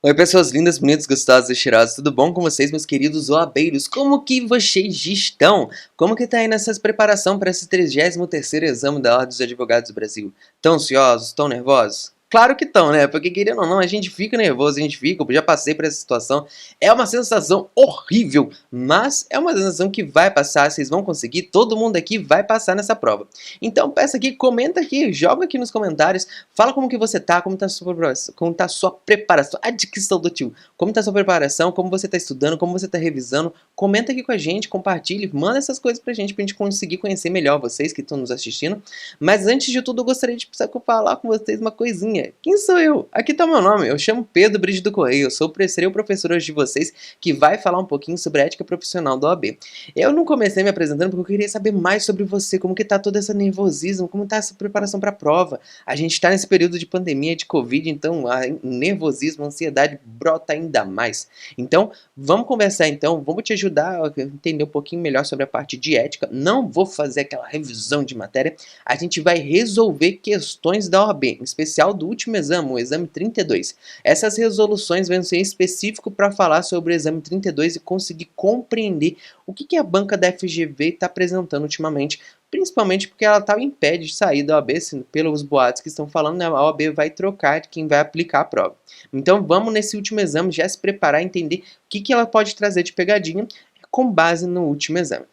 Oi, pessoas lindas, bonitas, gostosas e cheirosas, tudo bom com vocês, meus queridos oabeiros? Como que vocês estão? Como que tá aí nessa preparação para esse 33º exame da Ordem dos Advogados do Brasil? Tão ansiosos, tão nervosos? Claro que estão, né? Porque querendo ou não, a gente fica nervoso, a gente fica, eu já passei por essa situação. É uma sensação horrível, mas é uma sensação que vai passar, vocês vão conseguir, todo mundo aqui vai passar nessa prova. Então peça aqui, comenta aqui, joga aqui nos comentários. Fala como que você tá, como tá a sua preparação, a dicção do tio, como tá a sua preparação, como você tá estudando, como você tá revisando. Comenta aqui com a gente, compartilhe, manda essas coisas pra gente conseguir conhecer melhor vocês que estão nos assistindo. Mas antes de tudo, eu gostaria de falar com vocês uma coisinha. Quem sou eu? Aqui tá o meu nome, eu chamo Pedro Brígido Correia, eu serei o professor hoje de vocês que vai falar um pouquinho sobre a ética profissional do OAB. Eu não comecei me apresentando porque eu queria saber mais sobre você, como que tá todo esse nervosismo, como tá essa preparação pra prova. A gente está nesse período de pandemia, de Covid, então o nervosismo, a ansiedade brota ainda mais. Então, vamos conversar então, vamos te ajudar a entender um pouquinho melhor sobre a parte de ética. Não vou fazer aquela revisão de matéria, a gente vai resolver questões da OAB, em especial do último exame, o exame 32. Essas resoluções vão ser específico para falar sobre o exame 32 e conseguir compreender o que a banca da FGV está apresentando ultimamente, principalmente porque ela estava em pé de sair da OAB, pelos boatos que estão falando, né, a OAB vai trocar de quem vai aplicar a prova. Então vamos nesse último exame já se preparar e entender o que ela pode trazer de pegadinha com base no último exame.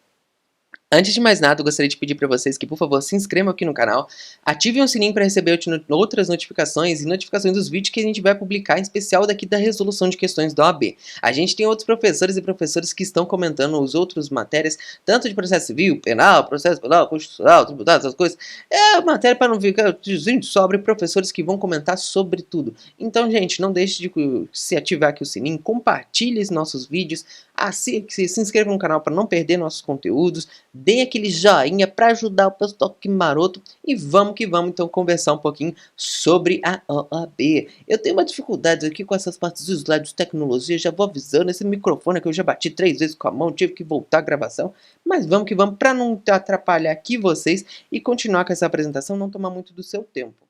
Antes de mais nada, eu gostaria de pedir para vocês que, por favor, se inscrevam aqui no canal, ativem o sininho para receber outras notificações e notificações dos vídeos que a gente vai publicar, em especial daqui da resolução de questões da OAB. A gente tem outros professores e professoras que estão comentando os outros matérias, tanto de processo civil, penal, processo penal, constitucional, tributário, essas coisas. É matéria para não ficar dizendo sobre professores que vão comentar sobre tudo. Então, gente, não deixe de se ativar aqui o sininho, compartilhe os nossos vídeos, se inscreva no canal para não perder nossos conteúdos, deem aquele joinha para ajudar o pessoal que maroto e vamos que vamos então conversar um pouquinho sobre a OAB. Eu tenho uma dificuldade aqui com essas partes dos slides de tecnologia, já vou avisando, esse microfone que eu já bati 3 vezes com a mão, tive que voltar a gravação, mas vamos que vamos para não atrapalhar aqui vocês e continuar com essa apresentação, não tomar muito do seu tempo.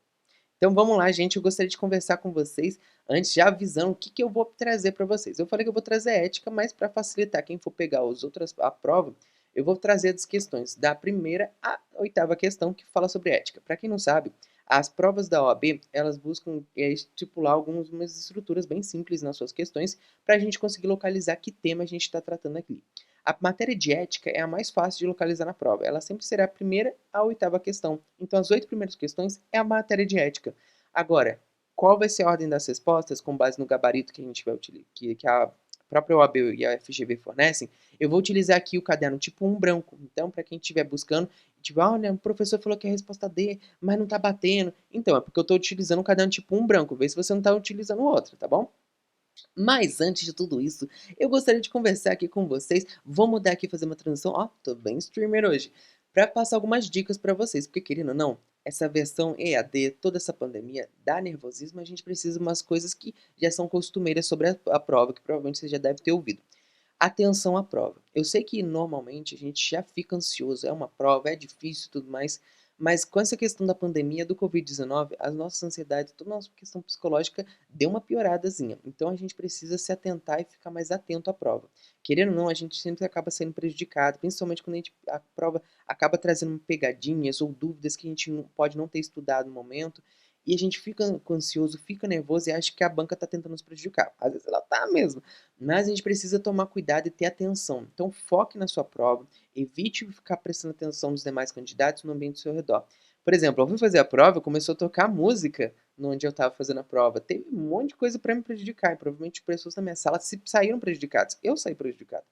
Então vamos lá, gente, eu gostaria de conversar com vocês, antes já avisando o que eu vou trazer para vocês. Eu falei que eu vou trazer ética, mas para facilitar quem for pegar a prova, eu vou trazer as questões da primeira à oitava questão que fala sobre ética. Para quem não sabe, as provas da OAB, elas buscam estipular algumas estruturas bem simples nas suas questões, para a gente conseguir localizar que tema a gente está tratando aqui. A matéria de ética é a mais fácil de localizar na prova. Ela sempre será a primeira à oitava questão. Então, as 8 primeiras questões é a matéria de ética. Agora, qual vai ser a ordem das respostas com base no gabarito que a gente vai utilizar, que a própria OAB e a FGV fornecem? Eu vou utilizar aqui o caderno tipo 1 branco. Então, para quem estiver buscando, tipo, olha, o professor falou que é a resposta D, mas não está batendo. Então, é porque eu estou utilizando o caderno tipo 1 branco. Vê se você não está utilizando o outro, tá bom? Mas antes de tudo isso, eu gostaria de conversar aqui com vocês. Vou mudar aqui, fazer uma transição. Ó, tô bem streamer hoje. Para passar algumas dicas para vocês, porque querendo ou não, essa versão EAD, toda essa pandemia dá nervosismo, a gente precisa de umas coisas que já são costumeiras sobre a prova, que provavelmente você já deve ter ouvido. Atenção à prova. Eu sei que normalmente a gente já fica ansioso, é uma prova, é difícil e tudo mais, mas com essa questão da pandemia do Covid-19, as nossas ansiedades, toda a nossa questão psicológica deu uma pioradazinha. Então a gente precisa se atentar e ficar mais atento à prova. Querendo ou não, a gente sempre acaba sendo prejudicado, principalmente quando a prova acaba trazendo pegadinhas ou dúvidas que a gente pode não ter estudado no momento. E a gente fica ansioso, fica nervoso e acha que a banca está tentando nos prejudicar. Às vezes ela tá mesmo, mas a gente precisa tomar cuidado e ter atenção. Então foque na sua prova, evite ficar prestando atenção nos demais candidatos no ambiente ao seu redor. Por exemplo, eu fui fazer a prova, começou a tocar música onde eu estava fazendo a prova. Teve um monte de coisa para me prejudicar, e provavelmente pessoas da minha sala saíram prejudicadas. Eu saí prejudicado.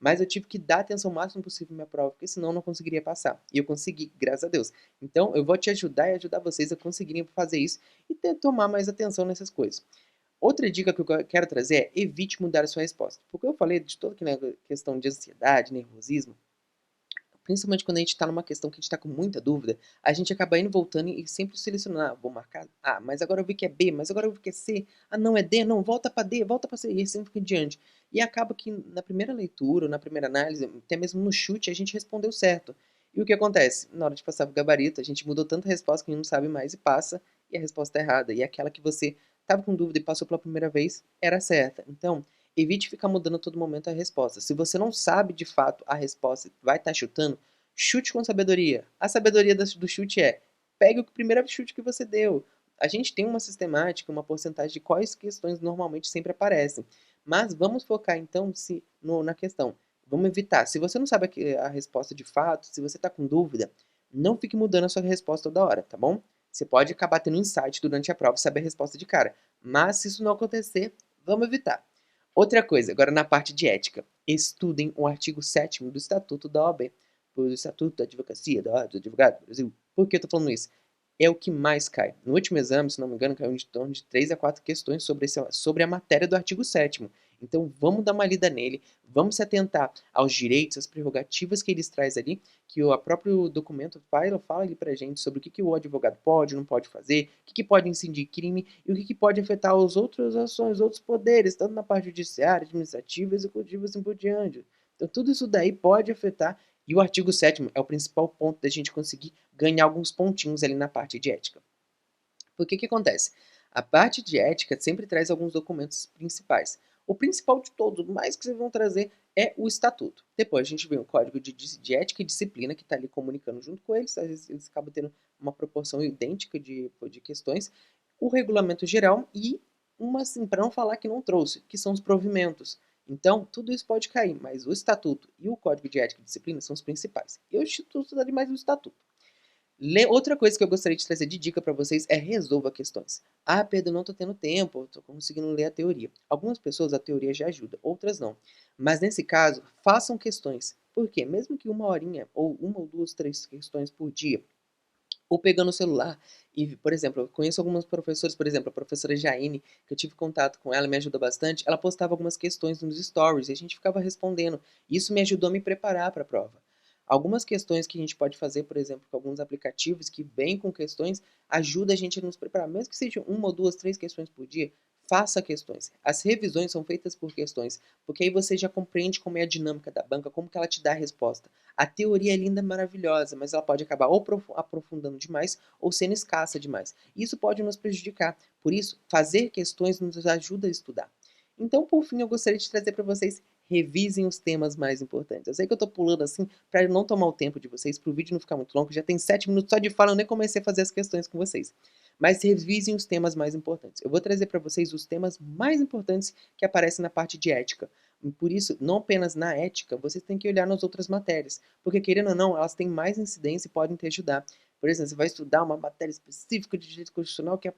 Mas eu tive que dar atenção o máximo possível na minha prova, porque senão eu não conseguiria passar. E eu consegui, graças a Deus. Então eu vou te ajudar e ajudar vocês a conseguirem fazer isso e tomar mais atenção nessas coisas. Outra dica que eu quero trazer é evite mudar a sua resposta. Porque eu falei de toda aquela questão de ansiedade, nervosismo, principalmente quando a gente está numa questão que a gente está com muita dúvida, a gente acaba indo voltando e sempre selecionando, vou marcar A, mas agora eu vi que é B, mas agora eu vi que é C, não é D, não, volta para D, volta para C, e assim fica em diante. E acaba que na primeira leitura, ou na primeira análise, até mesmo no chute, a gente respondeu certo. E o que acontece? Na hora de passar o gabarito, a gente mudou tanta resposta que a gente não sabe mais e passa, e a resposta é errada. E é aquela que você estava com dúvida e passou pela primeira vez, era certa. Então, evite ficar mudando a todo momento a resposta. Se você não sabe de fato a resposta, vai estar chutando, chute com sabedoria. A sabedoria do chute é: pegue o primeiro chute que você deu. A gente tem uma sistemática, uma porcentagem de quais questões normalmente sempre aparecem. Mas vamos focar então na questão. Vamos evitar. Se você não sabe a resposta de fato, se você está com dúvida, não fique mudando a sua resposta toda hora, tá bom? Você pode acabar tendo um insight durante a prova e saber a resposta de cara. Mas se isso não acontecer, vamos evitar. Outra coisa, agora na parte de ética. Estudem o artigo 7º do Estatuto da OAB, do Estatuto da Advocacia, da Ordem dos Advogados do Brasil. Por que eu tô falando isso? É o que mais cai. No último exame, se não me engano, caiu em torno de 3 a 4 questões sobre a matéria do artigo 7º. Então vamos dar uma lida nele, vamos se atentar aos direitos, às prerrogativas que eles traz ali, que o próprio documento fala ali pra gente sobre o que o advogado pode, não pode fazer, o que pode incidir crime e o que pode afetar as outras ações, outros poderes, tanto na parte judiciária, administrativa, executiva, assim por diante. Então tudo isso daí pode afetar, e o artigo 7º é o principal ponto da gente conseguir ganhar alguns pontinhos ali na parte de ética. Porque que acontece? A parte de ética sempre traz alguns documentos principais. O principal de todos, o mais que vocês vão trazer, é o estatuto. Depois a gente vê o código de ética e disciplina que está ali comunicando junto com eles. Às vezes eles acabam tendo uma proporção idêntica de questões. O regulamento geral e uma, assim, para não falar que não trouxe, que são os provimentos. Então, tudo isso pode cair, mas o estatuto e o código de ética e disciplina são os principais. Eu estudo mais o estatuto. Outra coisa que eu gostaria de trazer de dica para vocês é resolva questões. Ah, Pedro, não estou tendo tempo, estou conseguindo ler a teoria. Algumas pessoas a teoria já ajuda, outras não. Mas nesse caso, façam questões. Por quê? Mesmo que uma horinha, ou uma ou duas, três questões por dia, ou pegando o celular e, por exemplo, eu conheço alguns professores, por exemplo, a professora Jaine, que eu tive contato com ela, me ajuda bastante, ela postava algumas questões nos stories e a gente ficava respondendo. Isso me ajudou a me preparar para a prova. Algumas questões que a gente pode fazer, por exemplo, com alguns aplicativos que vêm com questões, ajuda a gente a nos preparar. Mesmo que sejam uma ou duas, três questões por dia, faça questões. As revisões são feitas por questões, porque aí você já compreende como é a dinâmica da banca, como que ela te dá a resposta. A teoria é linda, maravilhosa, mas ela pode acabar ou aprofundando demais ou sendo escassa demais. Isso pode nos prejudicar. Por isso, fazer questões nos ajuda a estudar. Então, por fim, eu gostaria de trazer para vocês: revisem os temas mais importantes. Eu sei que eu estou pulando assim para não tomar o tempo de vocês, para o vídeo não ficar muito longo, já tem 7 minutos só de fala, eu nem comecei a fazer as questões com vocês. Mas revisem os temas mais importantes. Eu vou trazer para vocês os temas mais importantes que aparecem na parte de ética. Por isso, não apenas na ética, vocês têm que olhar nas outras matérias, porque querendo ou não, elas têm mais incidência e podem te ajudar. Por exemplo, você vai estudar uma matéria específica de direito constitucional que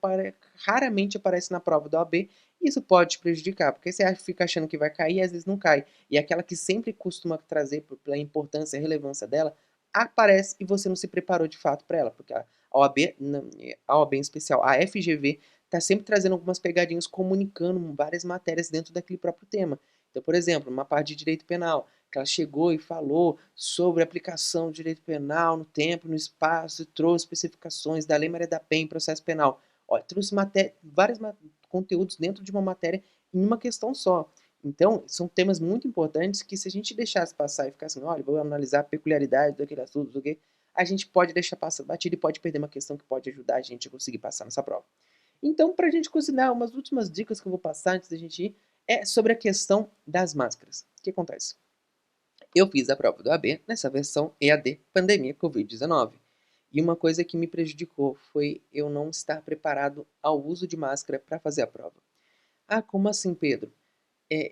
raramente aparece na prova da OAB, e isso pode te prejudicar, porque você fica achando que vai cair e às vezes não cai. E aquela que sempre costuma trazer, pela importância e relevância dela, aparece e você não se preparou de fato para ela, porque a OAB, a OAB em especial, a FGV, está sempre trazendo algumas pegadinhas, comunicando várias matérias dentro daquele próprio tema. Então, por exemplo, uma parte de direito penal, que ela chegou e falou sobre a aplicação do direito penal no tempo, no espaço, e trouxe especificações da Lei Maria da Penha em processo penal. Olha, trouxe vários conteúdos dentro de uma matéria em uma questão só. Então, são temas muito importantes que, se a gente deixasse passar e ficar assim, olha, vou analisar a peculiaridade daquele assunto, a gente pode deixar passar batido e pode perder uma questão que pode ajudar a gente a conseguir passar nessa prova. Então, para a gente considerar umas últimas dicas que eu vou passar antes da gente ir, é sobre a questão das máscaras. O que acontece? Eu fiz a prova do AB nessa versão EAD Pandemia Covid-19. E uma coisa que me prejudicou foi eu não estar preparado ao uso de máscara para fazer a prova. Ah, como assim, Pedro?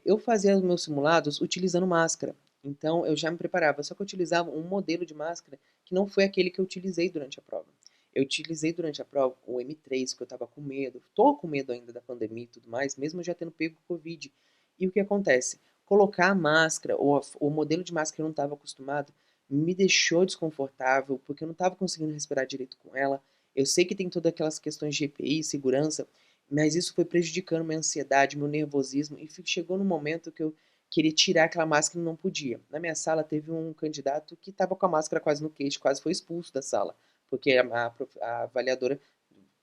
Eu fazia os meus simulados utilizando máscara. Então eu já me preparava, só que eu utilizava um modelo de máscara que não foi aquele que eu utilizei durante a prova. Eu utilizei durante a prova o M3, que eu estava com medo. Tô com medo ainda da pandemia e tudo mais, mesmo já tendo pego Covid. E o que acontece? Colocar a máscara, ou o modelo de máscara que eu não estava acostumado, me deixou desconfortável, porque eu não estava conseguindo respirar direito com ela. Eu sei que tem todas aquelas questões de EPI, segurança, mas isso foi prejudicando minha ansiedade, meu nervosismo, e chegou no momento que eu queria tirar aquela máscara e não podia. Na minha sala teve um candidato que estava com a máscara quase no queixo, quase foi expulso da sala, porque a avaliadora,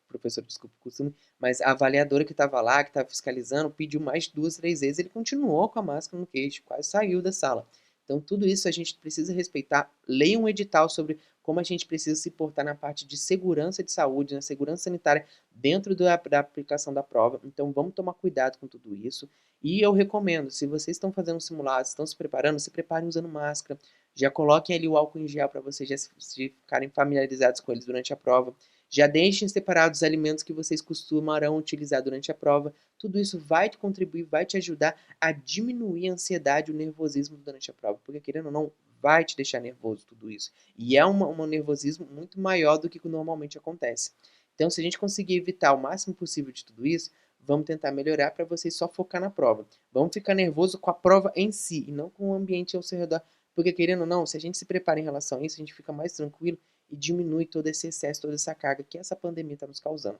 professor, desculpa o costume, mas a avaliadora que estava lá, que estava fiscalizando, pediu mais 2, 3 vezes, ele continuou com a máscara no queixo, quase saiu da sala. Então tudo isso a gente precisa respeitar. Leia um edital sobre como a gente precisa se portar na parte de segurança de saúde, na segurança sanitária dentro da aplicação da prova. Então vamos tomar cuidado com tudo isso. E eu recomendo, se vocês estão fazendo simulados, estão se preparando, se preparem usando máscara. Já coloquem ali o álcool em gel para vocês já se ficarem familiarizados com eles durante a prova. Já deixem separados os alimentos que vocês costumarão utilizar durante a prova. Tudo isso vai te contribuir, vai te ajudar a diminuir a ansiedade e o nervosismo durante a prova. Porque, querendo ou não, vai te deixar nervoso tudo isso. E é um nervosismo muito maior do que normalmente acontece. Então, se a gente conseguir evitar o máximo possível de tudo isso, vamos tentar melhorar para vocês só focar na prova. Vamos ficar nervoso com a prova em si e não com o ambiente ao seu redor. Porque, querendo ou não, se a gente se prepara em relação a isso, a gente fica mais tranquilo e diminui todo esse excesso, toda essa carga que essa pandemia está nos causando.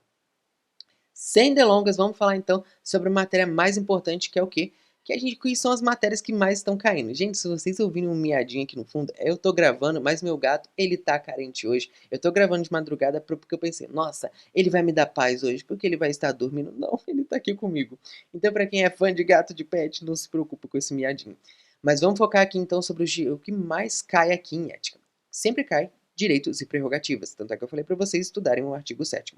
Sem delongas, vamos falar então sobre a matéria mais importante, que é o quê? Que são as matérias que mais estão caindo. Gente, se vocês ouvirem um miadinho aqui no fundo, eu tô gravando, mas meu gato, ele tá carente hoje. Eu tô gravando de madrugada porque eu pensei, nossa, ele vai me dar paz hoje, porque ele vai estar dormindo. Não, ele tá aqui comigo. Então, pra quem é fã de gato de pet, não se preocupa com esse miadinho. Mas vamos focar aqui então sobre o que mais cai aqui em ética. Sempre cai direitos e prerrogativas, tanto é que eu falei para vocês estudarem o artigo 7º.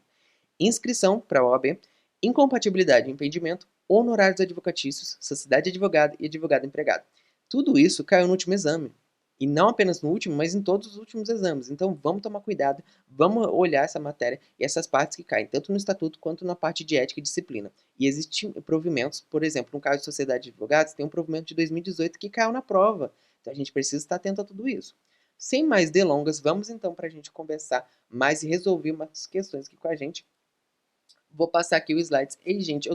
Inscrição para a OAB, incompatibilidade e impedimento, honorários advocatícios, sociedade de advogado e advogado empregado. Tudo isso caiu no último exame. E não apenas no último, mas em todos os últimos exames. Então vamos tomar cuidado, vamos olhar essa matéria e essas partes que caem, tanto no estatuto quanto na parte de ética e disciplina. E existem provimentos, por exemplo, no caso de sociedade de advogados, tem um provimento de 2018 que caiu na prova. Então a gente precisa estar atento a tudo isso. Sem mais delongas, vamos então para a gente conversar mais e resolver umas questões aqui com a gente. Vou passar aqui os slides. Ei, gente,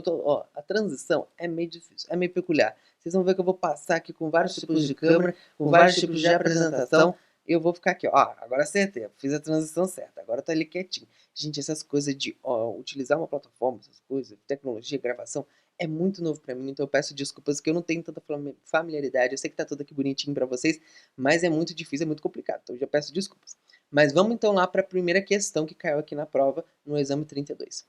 a transição é meio difícil, é meio peculiar. Vocês vão ver que eu vou passar aqui com vários tipos de câmera, com vários tipos de apresentação. Eu vou ficar aqui, agora acertei, fiz a transição certa, agora tá ali quietinho. Gente, essas coisas de utilizar uma plataforma, essas coisas, tecnologia, gravação, é muito novo pra mim, então eu peço desculpas que eu não tenho tanta familiaridade. Eu sei que tá tudo aqui bonitinho pra vocês, mas é muito difícil, é muito complicado, então eu já peço desculpas. Mas vamos então lá para a primeira questão que caiu aqui na prova, no exame 32.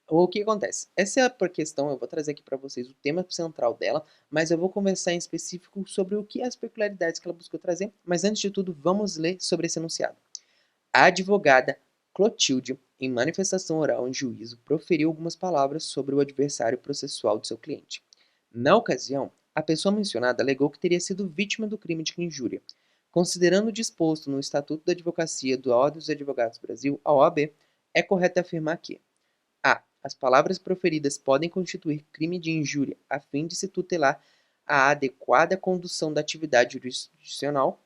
O que acontece? Essa é a questão, eu vou trazer aqui para vocês o tema central dela, mas eu vou conversar em específico sobre o que as peculiaridades que ela buscou trazer, mas antes de tudo, vamos ler sobre esse enunciado. A advogada Clotilde, em manifestação oral em juízo, proferiu algumas palavras sobre o adversário processual de seu cliente. Na ocasião, a pessoa mencionada alegou que teria sido vítima do crime de injúria. Considerando o disposto no Estatuto da Advocacia da Ordem dos Advogados do Brasil, a OAB, é correto afirmar que a. As palavras proferidas podem constituir crime de injúria a fim de se tutelar a adequada condução da atividade jurisdicional.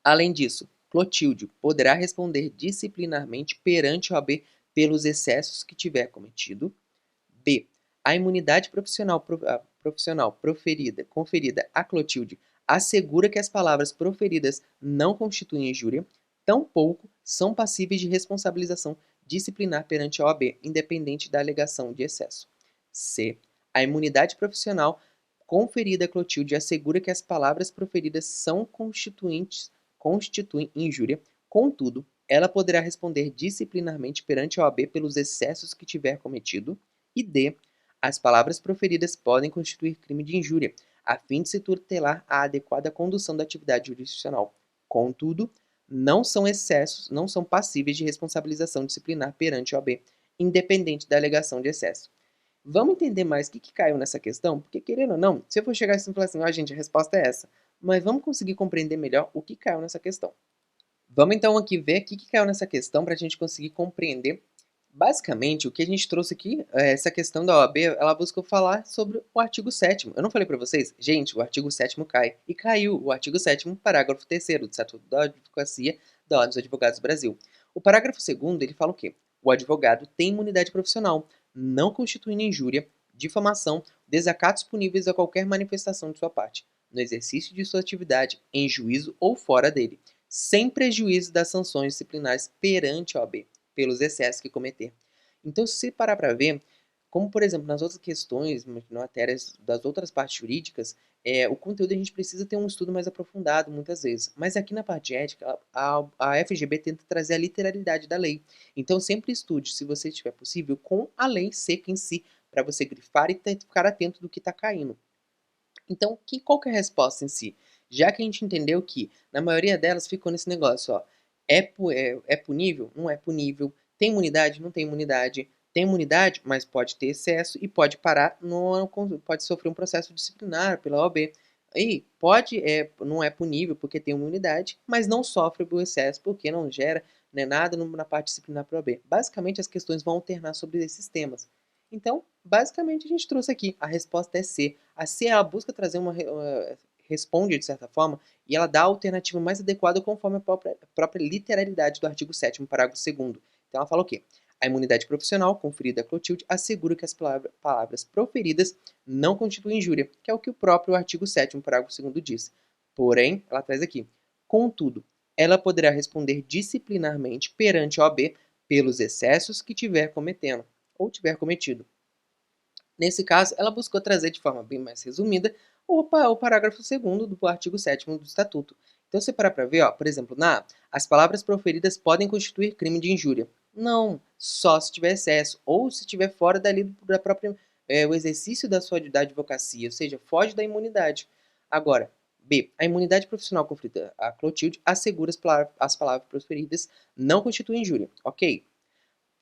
Além disso, Clotilde poderá responder disciplinarmente perante a OAB pelos excessos que tiver cometido. B. A imunidade profissional conferida a Clotilde assegura que as palavras proferidas não constituem injúria, tampouco são passíveis de responsabilização disciplinar perante a OAB, independente da alegação de excesso. C. A imunidade profissional conferida a Clotilde assegura que as palavras proferidas constituem injúria, contudo, ela poderá responder disciplinarmente perante a OAB pelos excessos que tiver cometido. E D. As palavras proferidas podem constituir crime de injúria, a fim de se tutelar a adequada condução da atividade jurisdicional. Contudo, não são passíveis de responsabilização disciplinar perante a OAB, independente da alegação de excesso. Vamos entender mais o que caiu nessa questão? Porque, querendo ou não, se eu for chegar assim e falar assim, gente, a resposta é essa, mas vamos conseguir compreender melhor o que caiu nessa questão. Vamos então aqui ver o que caiu nessa questão para a gente conseguir compreender. Basicamente, o que a gente trouxe aqui, essa questão da OAB, ela buscou falar sobre o artigo 7º. Eu não falei para vocês? Gente, o artigo 7º cai. E caiu o artigo 7º, parágrafo 3º do Estatuto da Advocacia da Ordem dos Advogados do Brasil. O parágrafo 2º, ele fala o quê? O advogado tem imunidade profissional, não constituindo injúria, difamação, desacatos puníveis a qualquer manifestação de sua parte, no exercício de sua atividade, em juízo ou fora dele, sem prejuízo das sanções disciplinares perante a OAB pelos excessos que cometer. Então, se você parar para ver, como por exemplo nas outras questões, matérias das outras partes jurídicas, o conteúdo a gente precisa ter um estudo mais aprofundado muitas vezes. Mas aqui na parte ética, a FGB tenta trazer a literalidade da lei. Então, sempre estude, se você tiver possível, com a lei seca em si, para você grifar e ficar atento do que está caindo. Então, qual que é a resposta em si? Já que a gente entendeu que, na maioria delas, ficou nesse negócio, ó, é punível? Não é punível. Tem imunidade? Não tem imunidade. Tem imunidade, mas pode ter excesso e pode parar, pode sofrer um processo disciplinar pela OAB. E não é punível porque tem imunidade, mas não sofre o excesso porque não gera, né, nada na parte disciplinar para a OAB. Basicamente, as questões vão alternar sobre esses temas. Então, basicamente, a gente trouxe aqui. A resposta é C. A C, ela busca trazer responde, de certa forma, e ela dá a alternativa mais adequada conforme a própria literalidade do artigo 7º, parágrafo 2º. Então, ela fala o quê? A imunidade profissional conferida a Clotilde assegura que as palavras proferidas não constituem injúria, que é o que o próprio artigo 7º, parágrafo 2º diz. Porém, ela traz aqui, contudo, ela poderá responder disciplinarmente perante a OAB pelos excessos que tiver cometendo ou tiver cometido. Nesse caso, ela buscou trazer de forma bem mais resumida o parágrafo 2º do artigo 7º do Estatuto. Então, se parar para ver, ó, por exemplo, as palavras proferidas podem constituir crime de injúria. Não, só se tiver excesso ou se estiver fora da própria o exercício da sua advocacia, ou seja, foge da imunidade. Agora, B. A imunidade profissional conferida a Clotilde assegura as palavras proferidas não constituem injúria. Ok?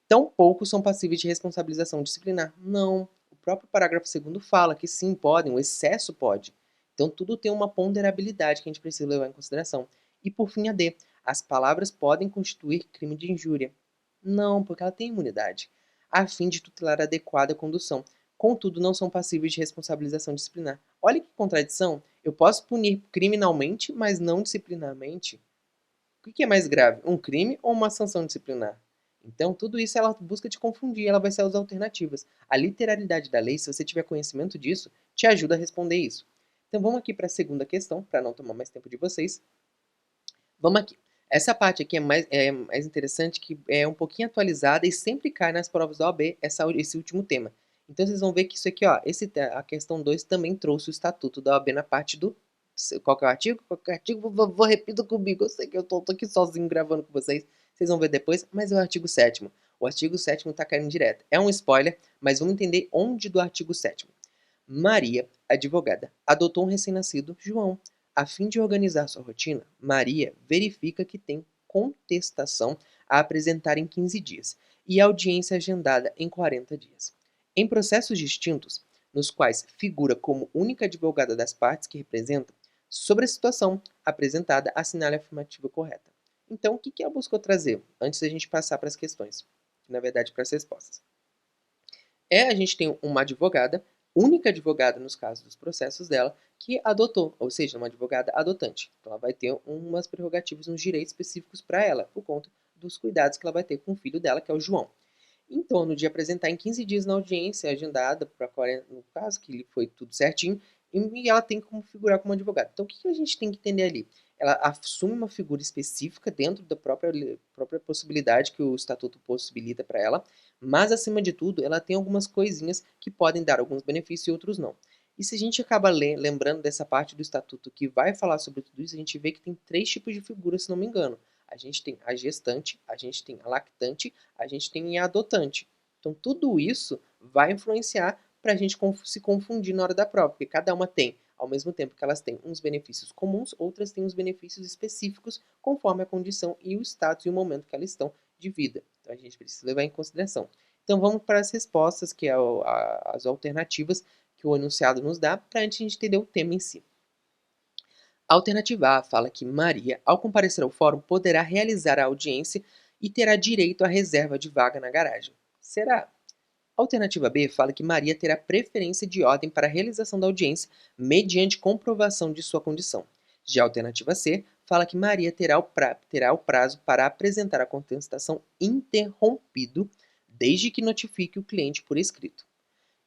Tampouco são passíveis de responsabilização disciplinar. Não. O próprio parágrafo 2º fala que sim, podem, o excesso pode. Então, tudo tem uma ponderabilidade que a gente precisa levar em consideração. E, por fim, a D. As palavras podem constituir crime de injúria. Não, porque ela tem imunidade, a fim de tutelar a adequada condução. Contudo, não são passíveis de responsabilização disciplinar. Olha que contradição. Eu posso punir criminalmente, mas não disciplinarmente. O que é mais grave, um crime ou uma sanção disciplinar? Então, tudo isso ela busca te confundir, ela vai ser as alternativas. A literalidade da lei, se você tiver conhecimento disso, te ajuda a responder isso. Então, vamos aqui para a segunda questão, para não tomar mais tempo de vocês. Vamos aqui. Essa parte aqui é mais interessante, que é um pouquinho atualizada e sempre cai nas provas da OAB esse último tema. Então, vocês vão ver que isso aqui, ó, a questão 2 também trouxe o estatuto da OAB na parte do... Qual que é o artigo? Qual que é o artigo? Repita comigo, eu sei que eu tô aqui sozinho gravando com vocês. Vocês vão ver depois, mas é o artigo 7º. O artigo 7º tá caindo direto. É um spoiler, mas vamos entender onde do artigo 7º. Maria, advogada, adotou um recém-nascido, João. A fim de organizar sua rotina, Maria verifica que tem contestação a apresentar em 15 dias e audiência agendada em 40 dias. Em processos distintos, nos quais figura como única advogada das partes que representa, sobre a situação apresentada, assinale a afirmativa correta. Então, o que ela buscou trazer antes da gente passar para as questões? Na verdade, para as respostas. A gente tem uma advogada, única advogada nos casos dos processos dela, que adotou, ou seja, uma advogada adotante. Então, ela vai ter umas prerrogativas, uns direitos específicos para ela, por conta dos cuidados que ela vai ter com o filho dela, que é o João. Em torno de apresentar em 15 dias na audiência agendada, para 40, no caso, que foi tudo certinho, e ela tem como figurar como advogada. Então, o que a gente tem que entender ali? Ela assume uma figura específica dentro da própria possibilidade que o estatuto possibilita para ela, mas, acima de tudo, ela tem algumas coisinhas que podem dar alguns benefícios e outros não. E se a gente acaba lembrando dessa parte do estatuto que vai falar sobre tudo isso, a gente vê que tem 3 tipos de figuras, se não me engano. A gente tem a gestante, a gente tem a lactante, a gente tem a adotante. Então, tudo isso vai influenciar para a gente se confundir na hora da prova, porque cada uma tem, ao mesmo tempo que elas têm uns benefícios comuns, outras têm uns benefícios específicos conforme a condição e o status e o momento que elas estão de vida. Então, a gente precisa levar em consideração. Então, vamos para as respostas, que é as alternativas que o enunciado nos dá, para a gente entender o tema em si. A alternativa A fala que Maria, ao comparecer ao fórum, poderá realizar a audiência e terá direito à reserva de vaga na garagem. Será? A alternativa B fala que Maria terá preferência de ordem para a realização da audiência mediante comprovação de sua condição. Já a alternativa C fala que Maria terá o prazo para apresentar a contestação interrompido desde que notifique o cliente por escrito.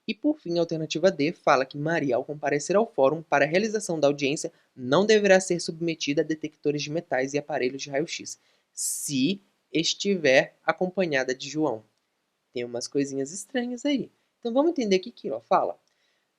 E, por fim, a alternativa D fala que Maria, ao comparecer ao fórum para a realização da audiência, não deverá ser submetida a detectores de metais e aparelhos de raio-x, se estiver acompanhada de João. Tem umas coisinhas estranhas aí. Então vamos entender o que ela fala.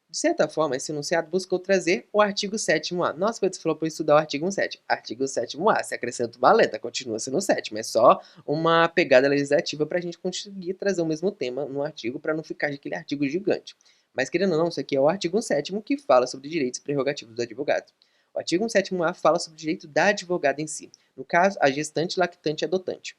De certa forma, esse enunciado buscou trazer o artigo 7º-A. Nossa, você falou para estudar o artigo 7. Artigo 7º-A, se acrescenta uma letra, continua sendo 7, mas é só uma pegada legislativa para a gente conseguir trazer o mesmo tema no artigo, para não ficar aquele artigo gigante. Mas, querendo ou não, isso aqui é o artigo 7º que fala sobre direitos e prerrogativos do advogado. O artigo 107º-A fala sobre o direito da advogada em si. No caso, a gestante, lactante e adotante.